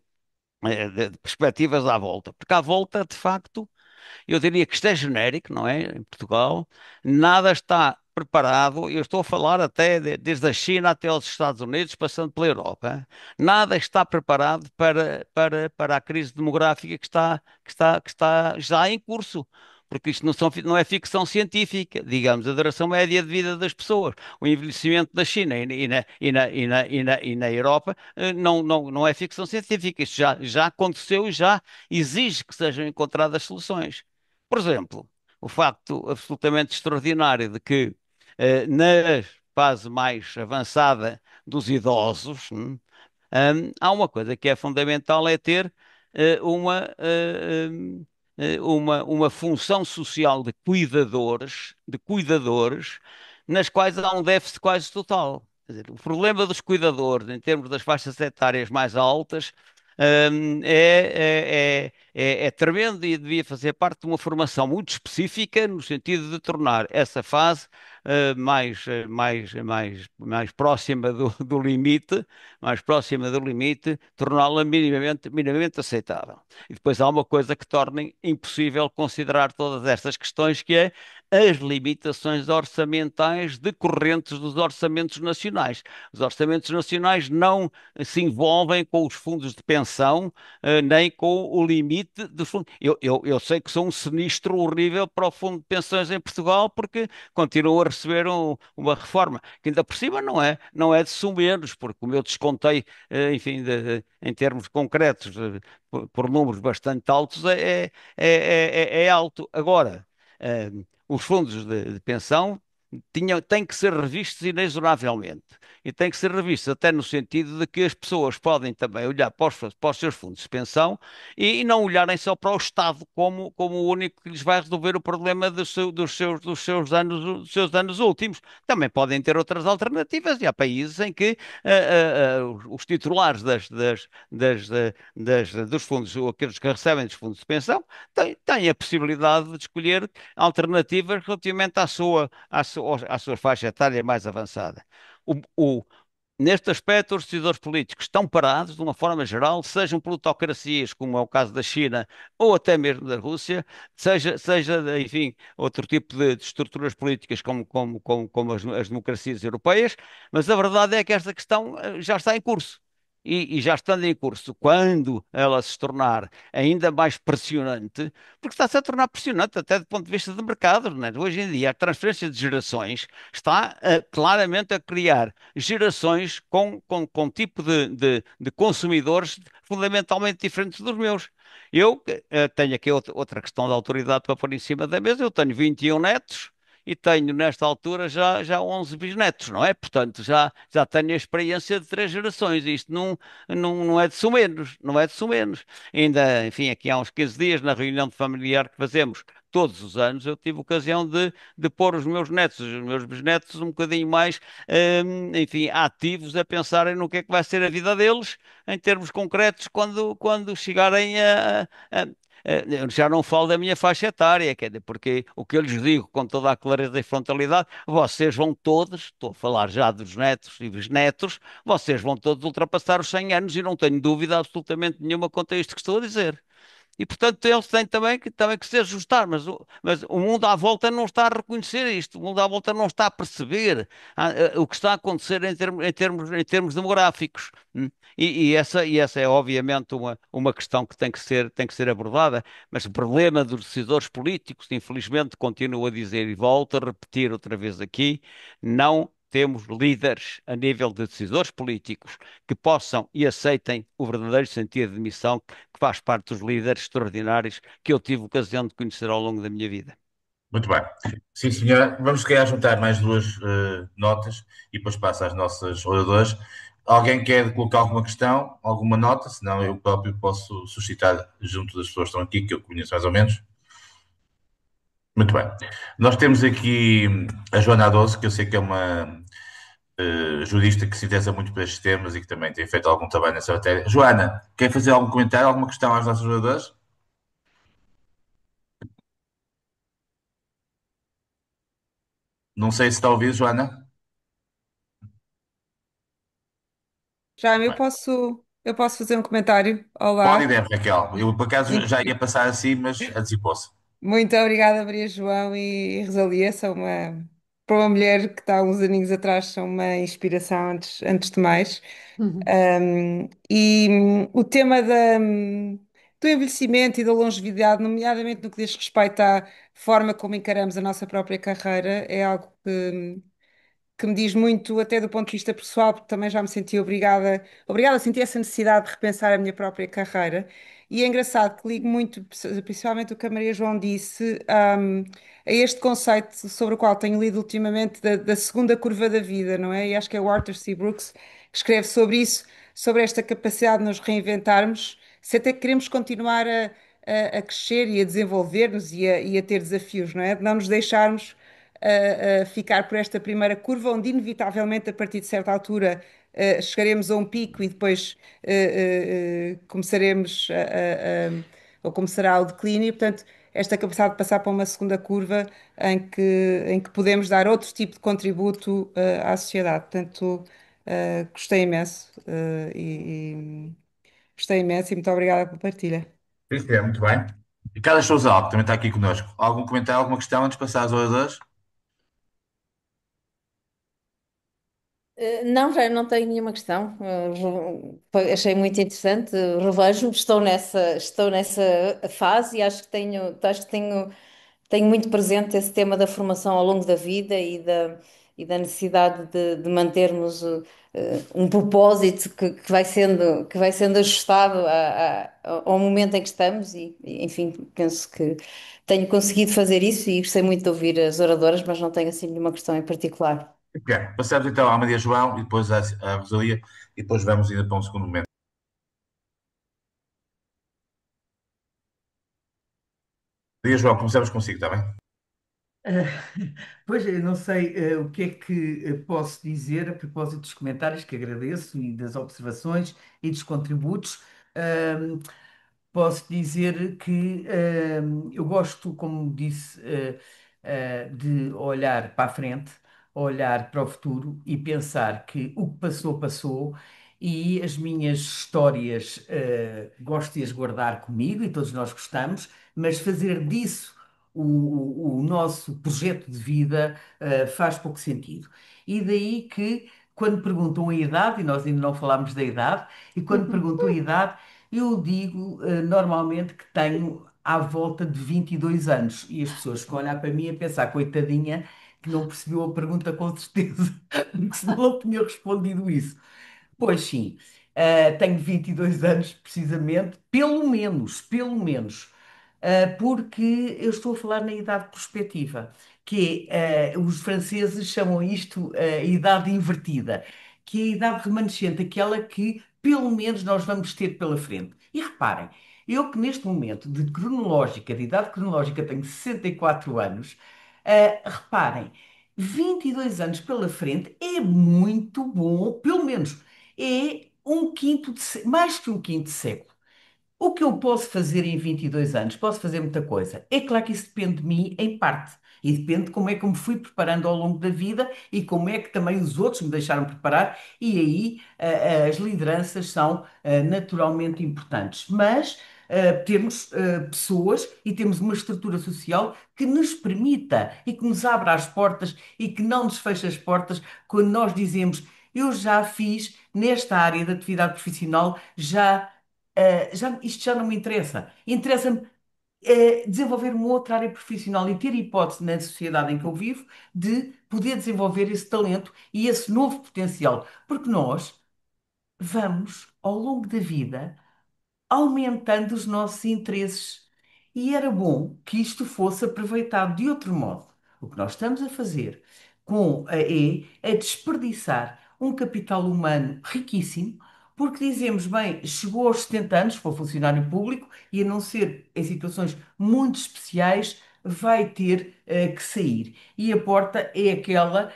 perspectivas à volta. Porque à volta, de facto. Eu diria que isto é genérico, não é? Em Portugal, nada está preparado. Eu estou a falar até desde a China até aos Estados Unidos, passando pela Europa. Nada está preparado para a crise demográfica que está já em curso. Porque isto não é ficção científica, digamos, a duração média de vida das pessoas, o envelhecimento da China e na Europa não é ficção científica, isto já aconteceu e já exige que sejam encontradas soluções. Por exemplo, o facto absolutamente extraordinário de que na fase mais avançada dos idosos, há uma coisa que é fundamental, é ter uma função social de cuidadores, nas quais há um déficit quase total. Quer dizer, o problema dos cuidadores, em termos das faixas etárias mais altas, é tremendo e devia fazer parte de uma formação muito específica, no sentido de tornar essa fase mais próxima do limite, torná-la minimamente aceitável. E depois há uma coisa que torna impossível considerar todas estas questões, que é as limitações orçamentais decorrentes dos orçamentos nacionais. Os orçamentos nacionais não se envolvem com os fundos de pensão, nem com o limite de fundo. Eu sei que sou um sinistro horrível para o fundo de pensões em Portugal, porque continuo a receber uma reforma, que ainda por cima não é de sumenos, porque como eu descontei, enfim, em termos concretos, por números bastante altos, é alto. Agora, eh, os fundos de pensão têm que ser revistos inexoravelmente. E têm que ser revistos até no sentido de que as pessoas podem também olhar para os seus fundos de pensão e não olharem só para o Estado como o único que lhes vai resolver o problema dos seus anos últimos. Também podem ter outras alternativas, e há países em que os titulares dos fundos, ou aqueles que recebem dos fundos de pensão, têm a possibilidade de escolher alternativas relativamente à sua faixa etária mais avançada. O, o- Neste aspecto, os decisores políticos estão parados, de uma forma geral, sejam plutocracias, como é o caso da China, ou até mesmo da Rússia, seja, enfim, outro tipo de estruturas políticas, como as democracias europeias, mas a verdade é que esta questão já está em curso. E já estando em curso, quando ela se tornar ainda mais pressionante, porque está-se a tornar pressionante até do ponto de vista de mercado, né? Hoje em dia, a transferência de gerações está claramente a criar gerações com tipo de consumidores fundamentalmente diferentes dos meus. Eu tenho aqui outra questão de autoridade para pôr em cima da mesa. Eu tenho 21 netos e tenho, nesta altura, já 11 bisnetos, não é? Portanto, já tenho a experiência de 3 gerações. Isto não é de sumenos, não é de sumenos. Ainda, enfim, aqui há uns 15 dias, na reunião de familiar que fazemos todos os anos, eu tive ocasião de pôr os meus netos, os meus bisnetos, um bocadinho mais, enfim, ativos a pensarem no que é que vai ser a vida deles, em termos concretos, quando chegarem eu já não falo da minha faixa etária, quer dizer, porque o que eu lhes digo com toda a clareza e frontalidade, vocês vão todos, estou a falar já dos netos e bisnetos, vocês vão todos ultrapassar os 100 anos e não tenho dúvida absolutamente nenhuma quanto a isto que estou a dizer. E, portanto, eles têm também que se ajustar, mas o mundo à volta não está a reconhecer isto, o mundo à volta não está a perceber o que está a acontecer em termos demográficos. E essa é, obviamente, uma questão que tem que ser abordada, mas o problema dos decisores políticos, infelizmente, continuo a dizer e volto a repetir outra vez aqui, não temos líderes a nível de decisores políticos que possam e aceitem o verdadeiro sentido de missão que faz parte dos líderes extraordinários que eu tive ocasião de conhecer ao longo da minha vida. Muito bem. Sim, senhora. Vamos se calhar juntar mais duas notas e depois passo às nossas oradoras. Alguém quer colocar alguma questão, alguma nota? Senão eu próprio posso suscitar junto das pessoas que estão aqui, que eu conheço mais ou menos. Muito bem. Nós temos aqui a Joana Adoce, que eu sei que é uma jurista que se interessa muito por estes temas e que também tem feito algum trabalho nessa matéria. Joana, quer fazer algum comentário, alguma questão às nossas oradoras? Não sei se está a ouvir, Joana. Já eu posso fazer um comentário? Pode Olá. e deve, Raquel. Eu, por acaso, já Sim. ia passar assim, mas antecipou-se. Muito obrigada, Maria João e Rosalia. Para uma mulher que está há uns aninhos atrás, são uma inspiração antes de mais. Uhum. O tema do envelhecimento e da longevidade, nomeadamente no que diz respeito à forma como encaramos a nossa própria carreira, é algo que me diz muito, até do ponto de vista pessoal, porque também já me senti obrigada, senti essa necessidade de repensar a minha própria carreira. E é engraçado que ligo muito, principalmente o que a Maria João disse, a este conceito sobre o qual tenho lido ultimamente da segunda curva da vida, não é? E acho que é o Arthur C. Brooks que escreve sobre isso, sobre esta capacidade de nos reinventarmos, se até queremos continuar a crescer e a desenvolver-nos e a ter desafios, não é? De não nos deixarmos a ficar por esta primeira curva, onde inevitavelmente, a partir de certa altura, chegaremos a um pico e depois começaremos ou começará o declínio. Portanto, esta capacidade de passar para uma segunda curva em que podemos dar outro tipo de contributo à sociedade. Portanto, gostei imenso gostei imenso e muito obrigada pela partilha. Sim, é, muito bem. E Carlos Sousa Alves também está aqui connosco. Algum comentário, alguma questão antes de passar às oradoras? Não, já não tenho nenhuma questão. Achei muito interessante. Revejo-me, estou nessa fase e acho que tenho muito presente esse tema da formação ao longo da vida e da necessidade de mantermos um propósito que vai sendo ajustado ao momento em que estamos enfim, penso que tenho conseguido fazer isso e gostei muito de ouvir as oradoras, mas não tenho assim nenhuma questão em particular. Ok. Passamos então à Maria João e depois à Rosalia e depois vamos ainda para um segundo momento. Maria João, começamos consigo, está bem? Ah, Pois eu não sei o que é que posso dizer a propósito dos comentários que agradeço e das observações e dos contributos. Ahm, Posso dizer que eu gosto, como disse, de olhar para a frente, olhar para o futuro e pensar que o que passou, passou. E as minhas histórias, gosto de as guardar comigo e todos nós gostamos, mas fazer disso o nosso projeto de vida, faz pouco sentido. E daí que, quando perguntam a idade, e nós ainda não falámos da idade, e quando perguntam a idade, eu digo, normalmente que tenho à volta de 22 anos. E as pessoas ficam a olhar para mim a pensar, coitadinha, que não percebeu a pergunta com certeza, porque senão eu tinha respondido isso. Pois sim, tenho 22 anos precisamente, pelo menos, porque eu estou a falar na idade prospectiva, que é, os franceses chamam isto idade invertida, que é a idade remanescente, aquela que pelo menos nós vamos ter pela frente. E reparem, eu que neste momento de idade cronológica tenho 64 anos, reparem, 22 anos pela frente é muito bom, pelo menos é um quinto mais que um quinto de século. O que eu posso fazer em 22 anos? Posso fazer muita coisa. É claro que isso depende de mim, em parte. E depende de como é que eu me fui preparando ao longo da vida e como é que também os outros me deixaram preparar. E aí as lideranças são naturalmente importantes. Mas temos pessoas e temos uma estrutura social que nos permita e que nos abra as portas e que não nos feche as portas quando nós dizemos: eu já fiz nesta área da atividade profissional, isto já não me interessa. Interessa-me desenvolver uma outra área profissional e ter hipótese na sociedade em que eu vivo de poder desenvolver esse talento e esse novo potencial. Porque nós vamos, ao longo da vida, aumentando os nossos interesses. E era bom que isto fosse aproveitado de outro modo. O que nós estamos a fazer é desperdiçar um capital humano riquíssimo, porque dizemos, bem, chegou aos 70 anos, for funcionário público, e a não ser em situações muito especiais, vai ter que sair. E a porta é aquela,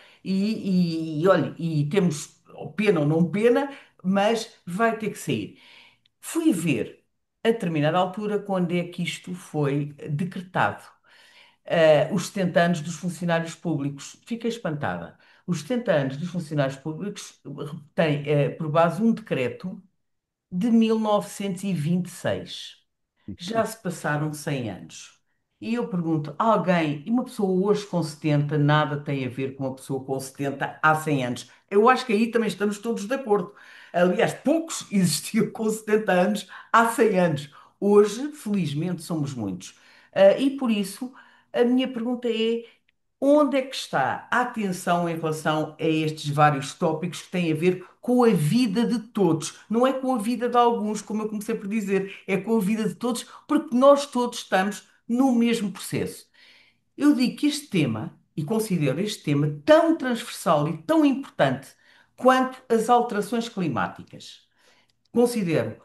olha, e temos pena ou não pena, mas vai ter que sair. Fui ver a determinada altura quando é que isto foi decretado. Os 70 anos dos funcionários públicos. Fiquei espantada. Os 70 anos dos funcionários públicos têm por base um decreto de 1926. Já se passaram 100 anos. E eu pergunto, alguém, e uma pessoa hoje com 70 nada tem a ver com uma pessoa com 70 há 100 anos. Eu acho que aí também estamos todos de acordo. Aliás, poucos existiam com 70 anos há 100 anos. Hoje, felizmente, somos muitos. E por isso, a minha pergunta é: onde é que está a atenção em relação a estes vários tópicos que têm a ver com a vida de todos? Não é com a vida de alguns, como eu comecei por dizer, é com a vida de todos, porque nós todos estamos no mesmo processo. Eu digo que este tema, e considero este tema tão transversal e tão importante quanto as alterações climáticas. Considero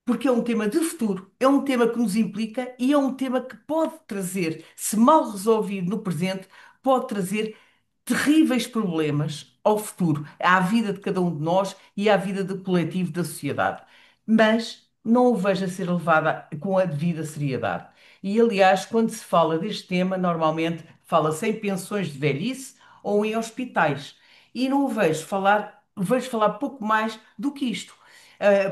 porque é um tema de futuro, é um tema que nos implica e é um tema que pode trazer, se mal resolvido no presente, pode trazer terríveis problemas ao futuro, à vida de cada um de nós e à vida do coletivo da sociedade. Mas não o vejo a ser levada com a devida seriedade. E, aliás, quando se fala deste tema, normalmente fala-se em pensões de velhice ou em hospitais. E não o vejo falar pouco mais do que isto.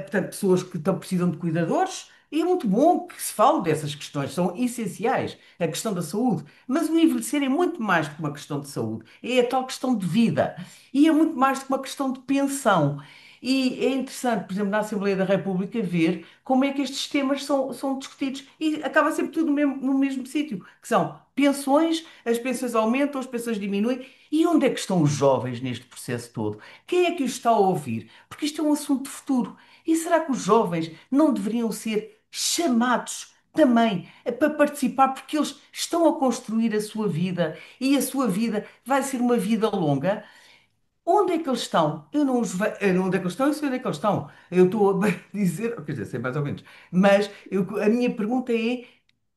Portanto, pessoas que precisam de cuidadores, e é muito bom que se fale dessas questões, são essenciais, a questão da saúde. Mas o envelhecer é muito mais do que uma questão de saúde, é a tal questão de vida, e é muito mais do que uma questão de pensão. E é interessante, por exemplo, na Assembleia da República, ver como é que estes temas são discutidos e acaba sempre tudo no mesmo sítio, que são pensões, as pensões aumentam, as pensões diminuem. E onde é que estão os jovens neste processo todo? Quem é que os está a ouvir? Porque isto é um assunto de futuro. E será que os jovens não deveriam ser chamados também para participar, porque eles estão a construir a sua vida e a sua vida vai ser uma vida longa? Onde é que eles estão? Eu não os vejo. Onde é que eles estão? Eu sei onde é que eles estão. Eu estou a dizer, quer dizer, sei mais ou menos. Mas a minha pergunta é: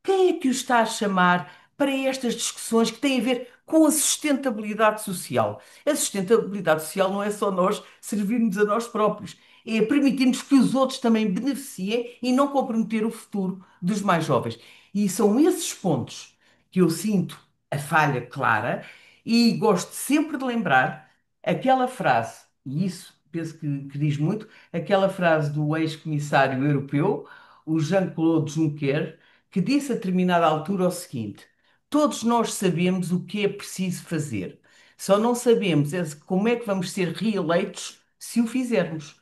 quem é que os está a chamar para estas discussões que têm a ver com a sustentabilidade social? A sustentabilidade social não é só nós servirmos a nós próprios, é permitirmos que os outros também beneficiem e não comprometer o futuro dos mais jovens. E são esses pontos que eu sinto a falha clara e gosto sempre de lembrar aquela frase, e isso penso que diz muito, aquela frase do ex-comissário europeu, o Jean-Claude Juncker, que disse a determinada altura o seguinte: todos nós sabemos o que é preciso fazer, só não sabemos como é que vamos ser reeleitos se o fizermos.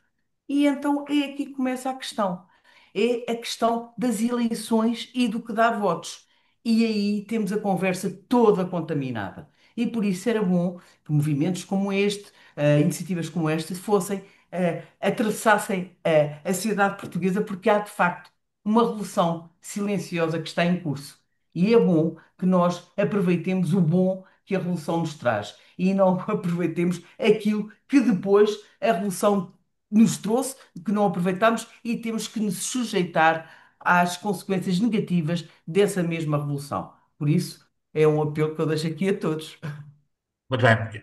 E então é aqui que começa a questão. É a questão das eleições e do que dá votos. E aí temos a conversa toda contaminada. E por isso era bom que movimentos como este, iniciativas como esta, fossem, atravessassem a sociedade portuguesa, porque há de facto uma revolução silenciosa que está em curso. E é bom que nós aproveitemos o bom que a revolução nos traz e não aproveitemos aquilo que depois a revolução nos trouxe, que não aproveitamos e temos que nos sujeitar às consequências negativas dessa mesma revolução. Por isso, é um apelo que eu deixo aqui a todos. Muito bem.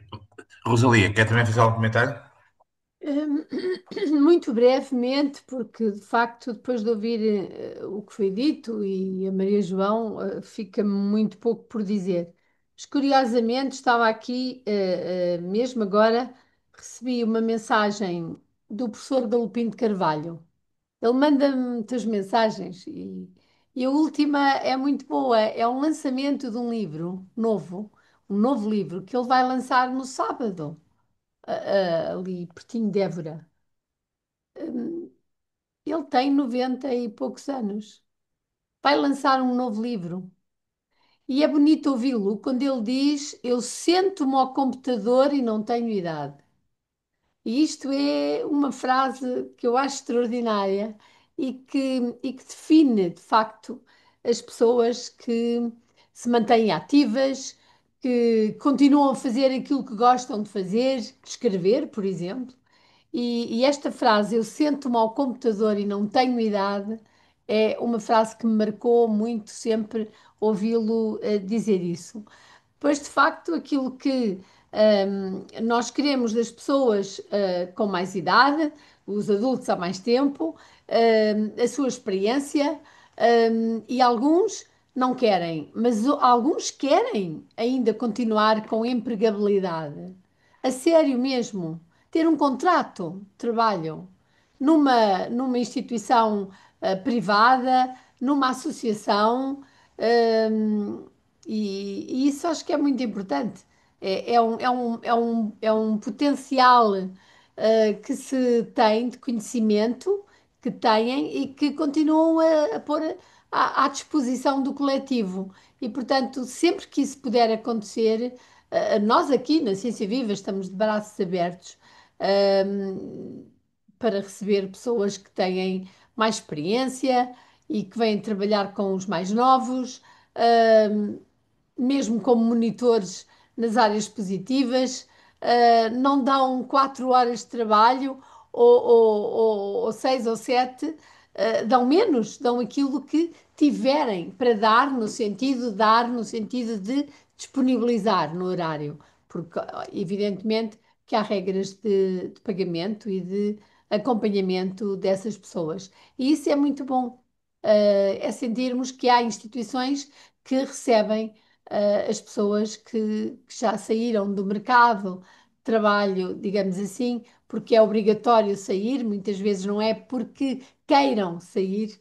Rosalia, quer também fazer algum comentário? Hum, Muito brevemente, porque de facto, depois de ouvir o que foi dito e a Maria João, fica muito pouco por dizer. Mas curiosamente, estava aqui, mesmo agora, recebi uma mensagem do professor Galopim de Carvalho. Ele manda-me muitas mensagens e a última é muito boa. É um lançamento de um livro novo, um novo livro que ele vai lançar no sábado, ali pertinho de Évora. Ele tem 90 e poucos anos. vai lançar um novo livro. E é bonito ouvi-lo quando ele diz: Eu sento-me ao computador e não tenho idade. E isto é uma frase que eu acho extraordinária e que define, de facto, as pessoas que se mantêm ativas, que continuam a fazer aquilo que gostam de fazer, escrever, por exemplo. E esta frase, eu sento-me ao computador e não tenho idade, é uma frase que me marcou muito sempre ouvi-lo dizer isso. Pois, de facto, aquilo que nós queremos das pessoas com mais idade, os adultos há mais tempo, a sua experiência, e alguns não querem, mas alguns querem ainda continuar com empregabilidade. A sério mesmo, ter um contrato de trabalho numa instituição privada, numa associação, hum, e isso acho que é muito importante. É um potencial que se tem de conhecimento que têm e que continuam a pôr à disposição do coletivo. E, portanto, sempre que isso puder acontecer, nós aqui na Ciência Viva estamos de braços abertos, hum, para receber pessoas que têm mais experiência e que vêm trabalhar com os mais novos, hum, mesmo como monitores nas áreas positivas, não dão 4 horas de trabalho ou 6 ou 7, dão menos, dão aquilo que tiverem para dar no sentido de disponibilizar no horário, porque evidentemente que há regras de pagamento e de acompanhamento dessas pessoas. E isso é muito bom. É sentirmos que há instituições que recebem as pessoas que já saíram do mercado de trabalho, digamos assim, porque é obrigatório sair, muitas vezes não é porque queiram sair,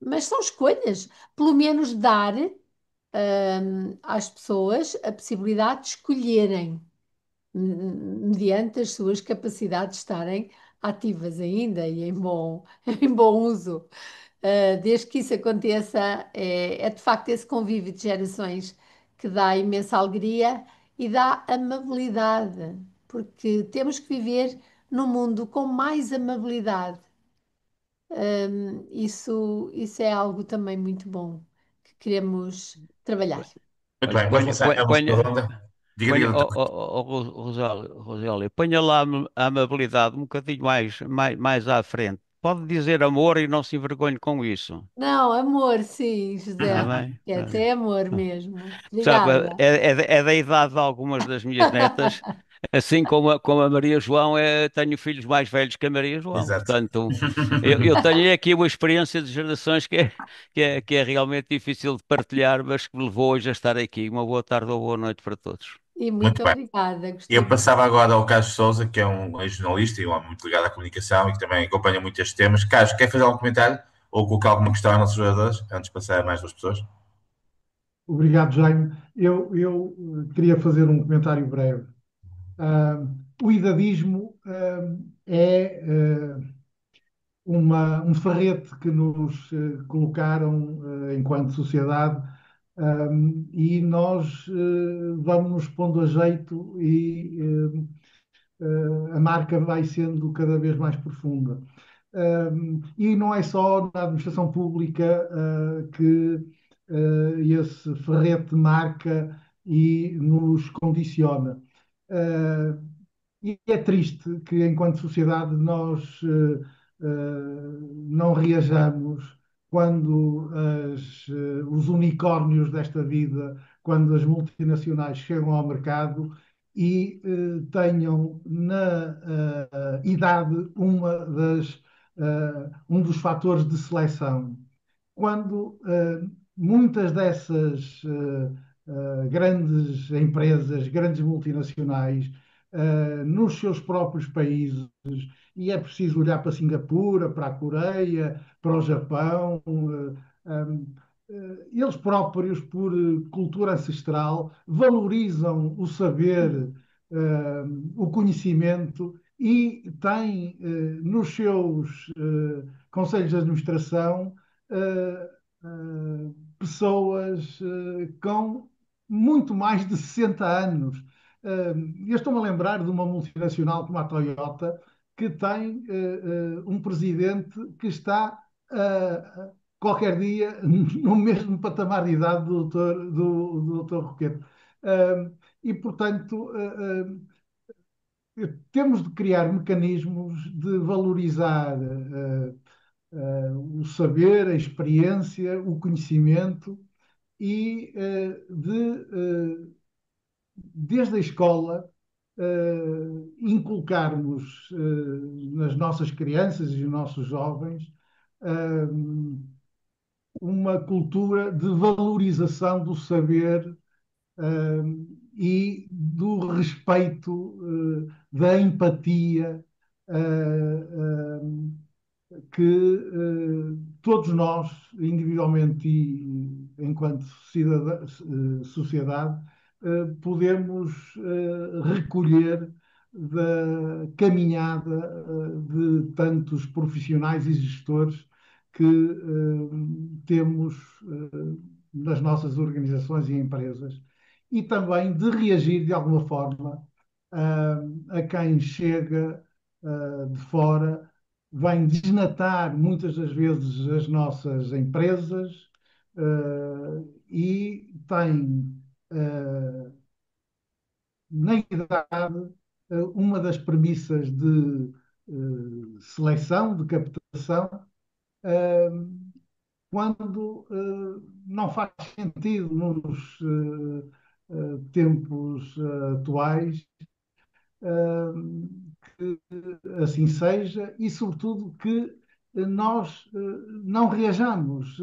mas são escolhas. Pelo menos dar, às pessoas a possibilidade de escolherem, mediante as suas capacidades de estarem ativas ainda e em bom, em bom uso. Desde que isso aconteça, é de facto esse convívio de gerações que dá imensa alegria e dá amabilidade, porque temos que viver num mundo com mais amabilidade. Isso é algo também muito bom que queremos trabalhar. Muito Olha, bem, vamos passar a uma segunda ronda. Diga, ponha, diga, doutor. Rosália, ponha lá a amabilidade um bocadinho mais à frente. Pode dizer amor e não se envergonhe com isso. Não, amor, sim, Está José. bem? É até amor mesmo. Sabe, Obrigada. é da idade de algumas das minhas netas, assim como a Maria João, tenho filhos mais velhos que a Maria João. Exato. Portanto, eu tenho aqui uma experiência de gerações que é realmente difícil de partilhar, mas que me levou hoje a estar aqui. Uma boa tarde ou boa noite para todos. E Muito muito bem. obrigada. Gostei Eu muito. passava agora ao Carlos Souza, que é um ex-jornalista e um homem muito ligado à comunicação e que também acompanha muito estes temas. Carlos, quer fazer algum comentário ou colocar alguma questão aos nossos jogadores antes de passar a mais duas pessoas? Obrigado, Jaime. Eu queria fazer um comentário breve. Ah, o idadismo é um ferrete que nos colocaram enquanto sociedade, e nós vamos nos pondo a jeito e a marca vai sendo cada vez mais profunda. E não é só na administração pública que esse ferrete marca e nos condiciona. Uh, e é triste que, enquanto sociedade, nós não reajamos quando os unicórnios desta vida, quando as multinacionais chegam ao mercado e tenham na idade um dos fatores de seleção. Quando muitas dessas grandes empresas, grandes multinacionais, nos seus próprios países, e é preciso olhar para Singapura, para a Coreia, para o Japão, eles próprios, por cultura ancestral, valorizam o saber, o conhecimento e têm nos seus conselhos de administração eh, pessoas com muito mais de 60 anos. Eu estou-me a lembrar de uma multinacional como a Toyota, que tem um presidente que está qualquer dia no mesmo patamar de idade do doutor Roquete. E, portanto, temos de criar mecanismos de valorizar o saber, a experiência, o conhecimento e desde a escola, inculcarmos nas nossas crianças e nos nossos jovens eh, uma cultura de valorização do saber e do respeito, da empatia, que todos nós, individualmente e enquanto sociedade, podemos recolher da caminhada de tantos profissionais e gestores que temos nas nossas organizações e empresas e também de reagir de alguma forma a quem chega de fora, vem desnatar muitas das vezes as nossas empresas e tem na idade uma das premissas de seleção, de captação, eh, quando não faz sentido nos tempos atuais que assim seja e, sobretudo, que nós não reajamos,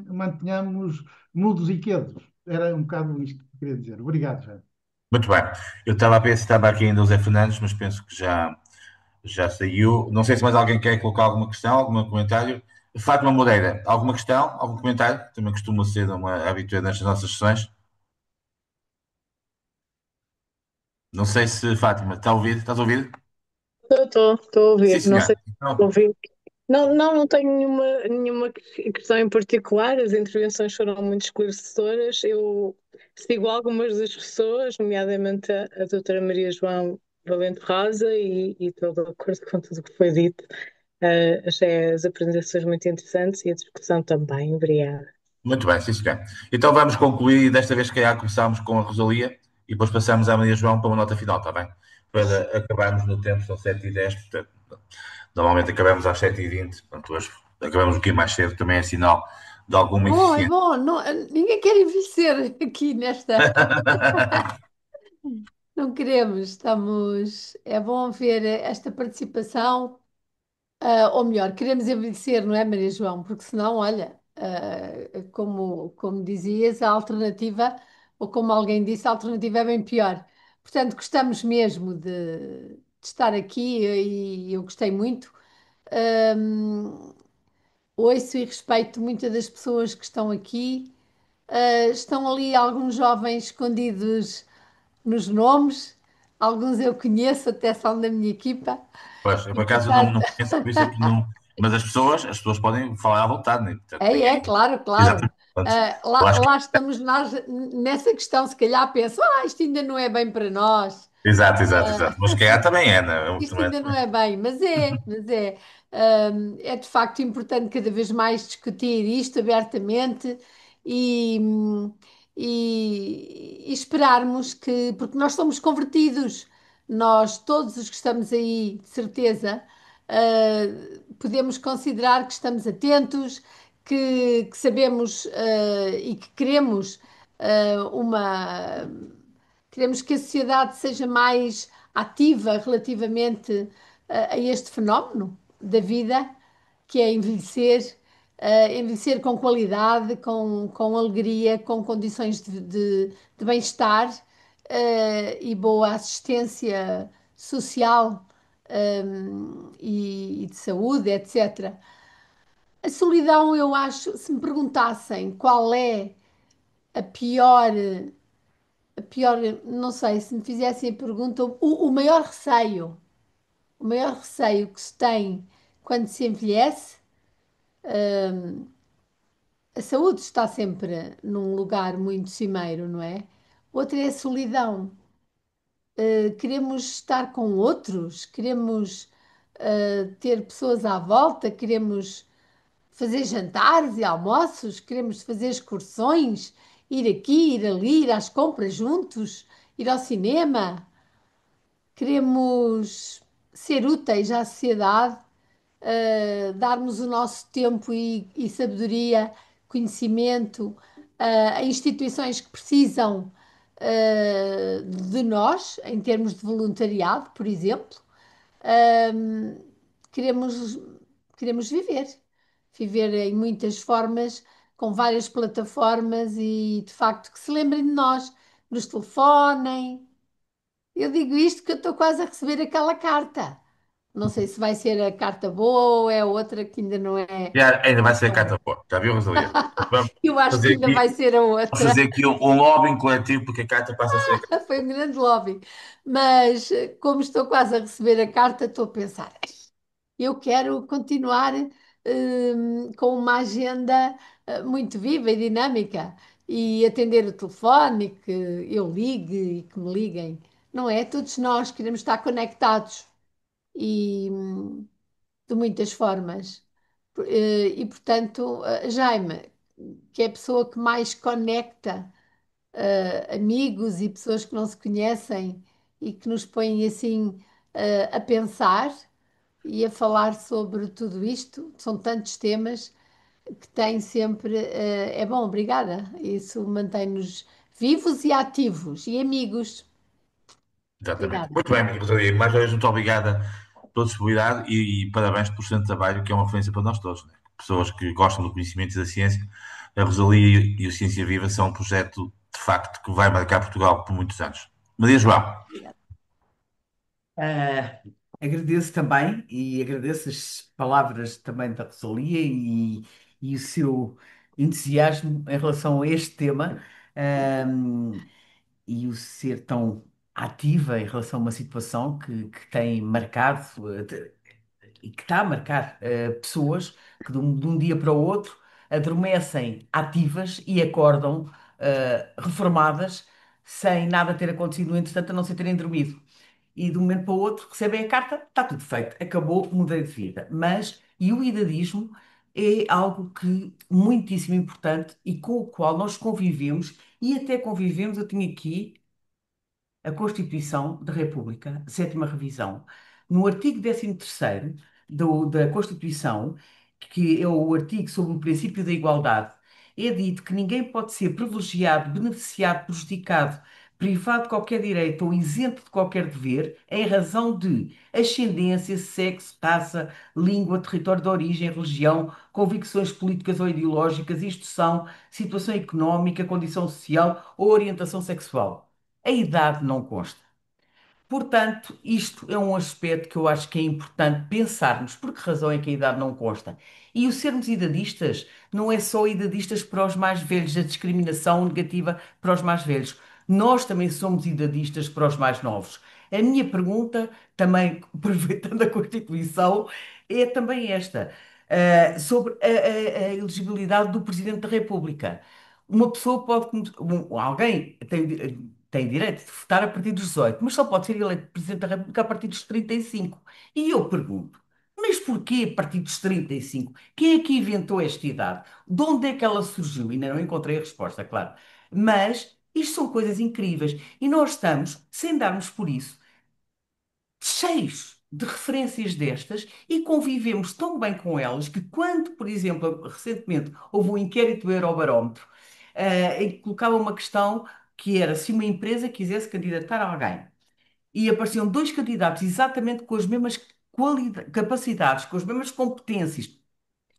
mantenhamos mudos e quedos. Era um bocado isto que eu queria dizer. Obrigado, Jaime. Muito bem. Eu estava a pensar, estava aqui ainda o Zé Fernandes, mas penso que já saiu. Não sei se mais alguém quer colocar alguma questão, algum comentário. Fátima Moreira, alguma questão, algum comentário? Também costuma ser uma habitué nestas nossas sessões. Não sei se, Fátima, está a ouvir? Estás a ouvir? Estou a Sim, ouvir, não sei senhor. se estou a Então, ouvir. Não, não, não tenho nenhuma questão em particular, as intervenções foram muito esclarecedoras. Eu sigo algumas das pessoas, nomeadamente a doutora Maria João Valente Rosa, e estou de acordo com tudo o que foi dito. Achei as apresentações muito interessantes e a discussão também. Obrigada. muito bem, sim, senhor. Então vamos concluir e desta vez, se calhar, começamos com a Rosalia e depois passamos à Maria João para uma nota final, está bem? Para acabarmos no tempo, são 7h10, portanto, normalmente acabamos às 7h20, portanto, hoje acabamos um bocadinho mais cedo, também é sinal de alguma Bom, é eficiência. bom. Ninguém quer envelhecer aqui nesta. Não queremos. Estamos. É bom ver esta participação. Ou melhor, queremos envelhecer, não é, Maria João? Porque senão, olha, como dizias, a alternativa, ou como alguém disse, a alternativa é bem pior. Portanto, gostamos mesmo de estar aqui e eu gostei muito. Ahm, Ouço e respeito muitas das pessoas que estão aqui. Estão ali alguns jovens escondidos nos nomes, alguns eu conheço, até são da minha equipa. Pois, eu, E, por acaso eu não portanto, conheço, por isso é que não. Mas as pessoas podem falar à vontade, né? Portanto, ninguém. claro, claro. Exatamente. Portanto, eu Lá, acho que. lá estamos nós nessa questão, se calhar pensam, isto ainda não é bem para nós. Exato, exato, exato. Mas que também é, né? Isto Também, ainda não é bem, mas é. É de facto importante cada vez mais discutir isto abertamente e, e esperarmos que, porque nós somos convertidos, nós todos os que estamos aí, de certeza, podemos considerar que estamos atentos, que sabemos, e que queremos, uma. Queremos que a sociedade seja mais ativa relativamente a este fenómeno da vida, que é envelhecer, envelhecer com qualidade, com alegria, com condições de bem-estar, e boa assistência social, e de saúde, etc. A solidão, eu acho, se me perguntassem qual é a pior pior, não sei, se me fizessem a pergunta, o maior receio que se tem quando se envelhece, A saúde está sempre num lugar muito cimeiro, não é? Outra é a solidão. Queremos estar com outros, queremos ter pessoas à volta, queremos fazer jantares e almoços, queremos fazer excursões, ir aqui, ir ali, ir às compras juntos, ir ao cinema, queremos ser úteis à sociedade, darmos o nosso tempo e sabedoria, conhecimento, a instituições que precisam, de nós, em termos de voluntariado, por exemplo. Ahm, queremos, queremos viver em muitas formas, com várias plataformas e de facto que se lembrem de nós, nos telefonem. Eu digo isto que eu estou quase a receber aquela carta. Não sei se vai ser a carta boa ou é outra que ainda não é. Ainda vai ser a carta forte, já viu, Rosalia? Vamos Eu acho que fazer ainda vai aqui, ser a vamos outra. fazer aqui um lobbying coletivo porque a carta passa a ser a carta. Foi um grande lobby. Mas como estou quase a receber a carta, estou a pensar. Eu quero continuar com uma agenda muito viva e dinâmica e atender o telefone, e que eu ligue e que me liguem. Não é? Todos nós queremos estar conectados e de muitas formas. E portanto, Jaime, que é a pessoa que mais conecta amigos e pessoas que não se conhecem e que nos põem assim a pensar e a falar sobre tudo isto. São tantos temas que têm sempre. É bom, obrigada. Isso mantém-nos vivos e ativos e amigos. Exatamente. Obrigada. Muito bem, Rosalia, mais uma vez, muito obrigada pela disponibilidade e parabéns pelo excelente trabalho, que é uma referência para nós todos, né? Pessoas que gostam do conhecimento e da ciência. A Rosalia e o Ciência Viva são um projeto, de facto, que vai marcar Portugal por muitos anos. Maria João, Obrigada. Ah, agradeço também e agradeço as palavras também da Rosalia e o seu entusiasmo em relação a este tema, e o ser tão ativa em relação a uma situação que tem marcado, e que está a marcar pessoas que de um dia para o outro adormecem ativas e acordam reformadas sem nada ter acontecido, no entretanto, a não ser terem dormido. E de um momento para o outro recebem a carta, está tudo feito, acabou, mudei de vida. Mas, e o idadismo é algo que muitíssimo importante e com o qual nós convivemos e até convivemos, eu tenho aqui a Constituição da República, sétima revisão, no artigo 13º da Constituição, que é o artigo sobre o princípio da igualdade, é dito que ninguém pode ser privilegiado, beneficiado, prejudicado, privado de qualquer direito ou isento de qualquer dever em razão de ascendência, sexo, raça, língua, território de origem, religião, convicções políticas ou ideológicas, instrução, situação económica, condição social ou orientação sexual. A idade não consta. Portanto, isto é um aspecto que eu acho que é importante pensarmos. Por que razão é que a idade não consta? E o sermos idadistas não é só idadistas para os mais velhos, a discriminação negativa para os mais velhos. Nós também somos idadistas para os mais novos. A minha pergunta, também aproveitando a Constituição, é também esta, sobre a elegibilidade do Presidente da República. Uma pessoa pode, alguém tem direito de votar a partir dos 18, mas só pode ser eleito Presidente da República a partir dos 35. E eu pergunto, mas porquê a partir dos 35? Quem é que inventou esta idade? De onde é que ela surgiu? Ainda não encontrei a resposta, claro. Mas isto são coisas incríveis e nós estamos, sem darmos por isso, cheios de referências destas e convivemos tão bem com elas que quando, por exemplo, recentemente houve um inquérito do Eurobarómetro, em que colocava uma questão que era se uma empresa quisesse candidatar a alguém e apareciam dois candidatos exatamente com as mesmas capacidades, com as mesmas competências,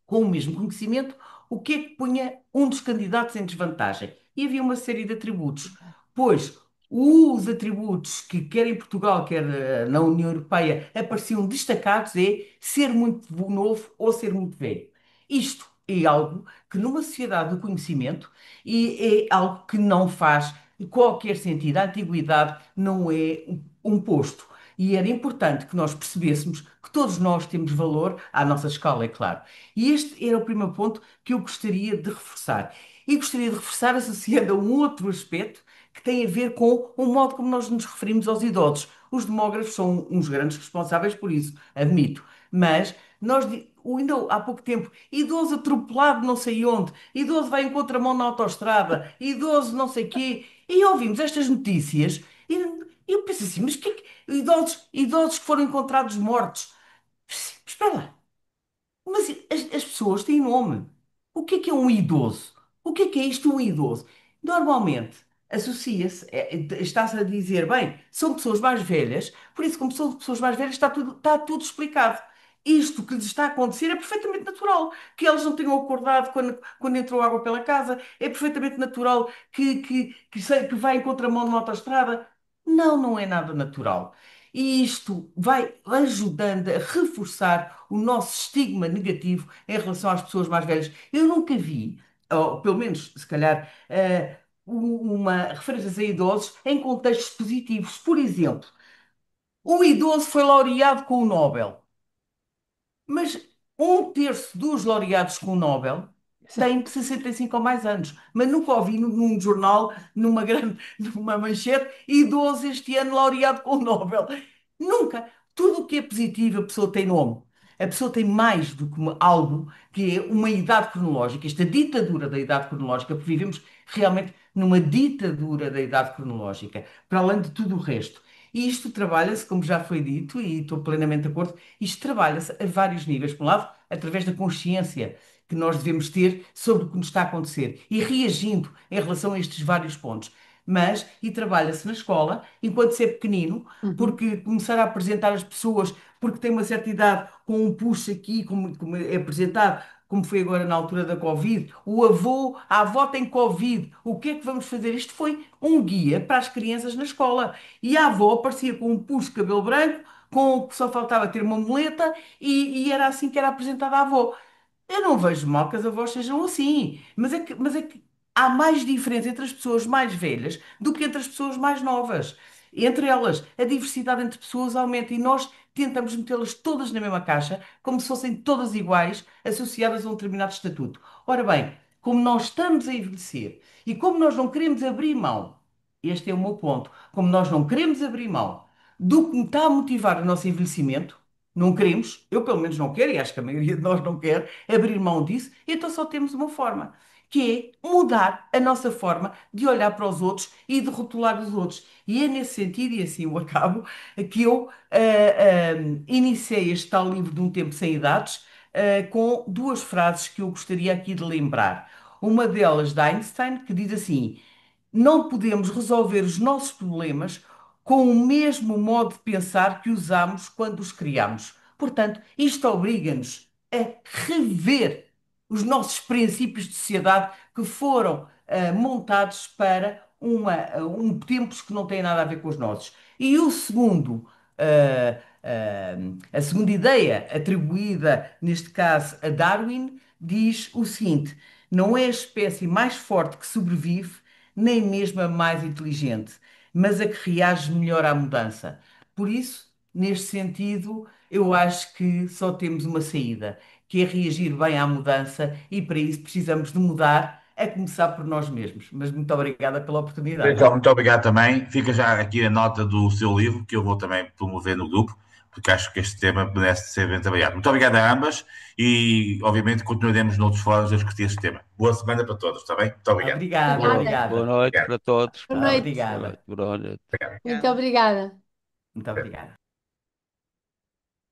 com o mesmo conhecimento, o que é que punha um dos candidatos em desvantagem? E havia uma série de atributos. Pois os atributos que quer em Portugal, quer na União Europeia, apareciam destacados é ser muito novo ou ser muito velho. Isto é algo que numa sociedade do conhecimento e é algo que não faz qualquer sentido. A antiguidade não é um posto. E era importante que nós percebêssemos que todos nós temos valor à nossa escala, é claro. E este era o primeiro ponto que eu gostaria de reforçar. E gostaria de reforçar associando a um outro aspecto que tem a ver com o modo como nós nos referimos aos idosos. Os demógrafos são uns grandes responsáveis por isso, admito. Mas ainda há pouco tempo, idoso atropelado não sei onde, idoso vai em contramão na autoestrada, idoso não sei quê, e ouvimos estas notícias e eu penso assim, mas idosos que foram encontrados mortos. Espera lá, mas as pessoas têm nome. O que é um idoso? O que é isto, um idoso? Normalmente associa-se, está-se a dizer, bem, são pessoas mais velhas, por isso, como são pessoas mais velhas, está tudo explicado. Isto que lhes está a acontecer é perfeitamente natural. Que elas não tenham acordado quando entrou água pela casa, é perfeitamente natural que vá em contramão numa autoestrada. Não, não é nada natural. E isto vai ajudando a reforçar o nosso estigma negativo em relação às pessoas mais velhas. Eu nunca vi, ou pelo menos, se calhar, uma referência a idosos em contextos positivos. Por exemplo, um idoso foi laureado com o Nobel. Mas um terço dos laureados com o Nobel tem 65 ou mais anos. Mas nunca ouvi num jornal, numa manchete, idoso este ano laureado com o Nobel. Nunca. Tudo o que é positivo, a pessoa tem nome. A pessoa tem mais do que algo que é uma idade cronológica. Esta ditadura da idade cronológica, porque vivemos realmente numa ditadura da idade cronológica, para além de tudo o resto. E isto trabalha-se, como já foi dito, e estou plenamente de acordo, isto trabalha-se a vários níveis. Por um lado, através da consciência que nós devemos ter sobre o que nos está a acontecer e reagindo em relação a estes vários pontos. Mas, e trabalha-se na escola, enquanto ser pequenino, Uhum. porque começar a apresentar as pessoas, porque tem uma certa idade, com um push aqui, como é apresentado, como foi agora na altura da Covid, a avó tem Covid, o que é que vamos fazer? Isto foi um guia para as crianças na escola. E a avó aparecia com um puxo de cabelo branco, com que só faltava ter uma muleta, e era assim que era apresentada a avó. Eu não vejo mal que as avós sejam assim, mas é que há mais diferença entre as pessoas mais velhas do que entre as pessoas mais novas. Entre elas, a diversidade entre pessoas aumenta e nós tentamos metê-las todas na mesma caixa, como se fossem todas iguais, associadas a um determinado estatuto. Ora bem, como nós estamos a envelhecer e como nós não queremos abrir mão, este é o meu ponto, como nós não queremos abrir mão do que me está a motivar o nosso envelhecimento, não queremos, eu pelo menos não quero, e acho que a maioria de nós não quer, abrir mão disso, então só temos uma forma, que é mudar a nossa forma de olhar para os outros e de rotular os outros. E é nesse sentido, e assim eu acabo, que eu iniciei este tal livro de Um Tempo Sem Idades, com duas frases que eu gostaria aqui de lembrar. Uma delas de Einstein, que diz assim: não podemos resolver os nossos problemas com o mesmo modo de pensar que usamos quando os criamos. Portanto, isto obriga-nos a rever os nossos princípios de sociedade que foram montados para tempos que não têm nada a ver com os nossos. E a segunda ideia, atribuída neste caso a Darwin, diz o seguinte: não é a espécie mais forte que sobrevive, nem mesmo a mais inteligente, mas a que reage melhor à mudança. Por isso, neste sentido, eu acho que só temos uma saída, que é reagir bem à mudança, e para isso precisamos de mudar, a começar por nós mesmos. Mas muito obrigada pela oportunidade. Então, muito obrigado também. Fica já aqui a nota do seu livro, que eu vou também promover no grupo, porque acho que este tema merece ser bem trabalhado. Muito obrigado a ambas e, obviamente, continuaremos noutros fóruns a discutir este tema. Boa semana para todos, está bem? Muito obrigado. Obrigado, Obrigada. Boa obrigado. noite Obrigado. para todos. Boa Boa noite. noite. Boa Obrigado. noite. Boa noite. Muito obrigada. Muito obrigado.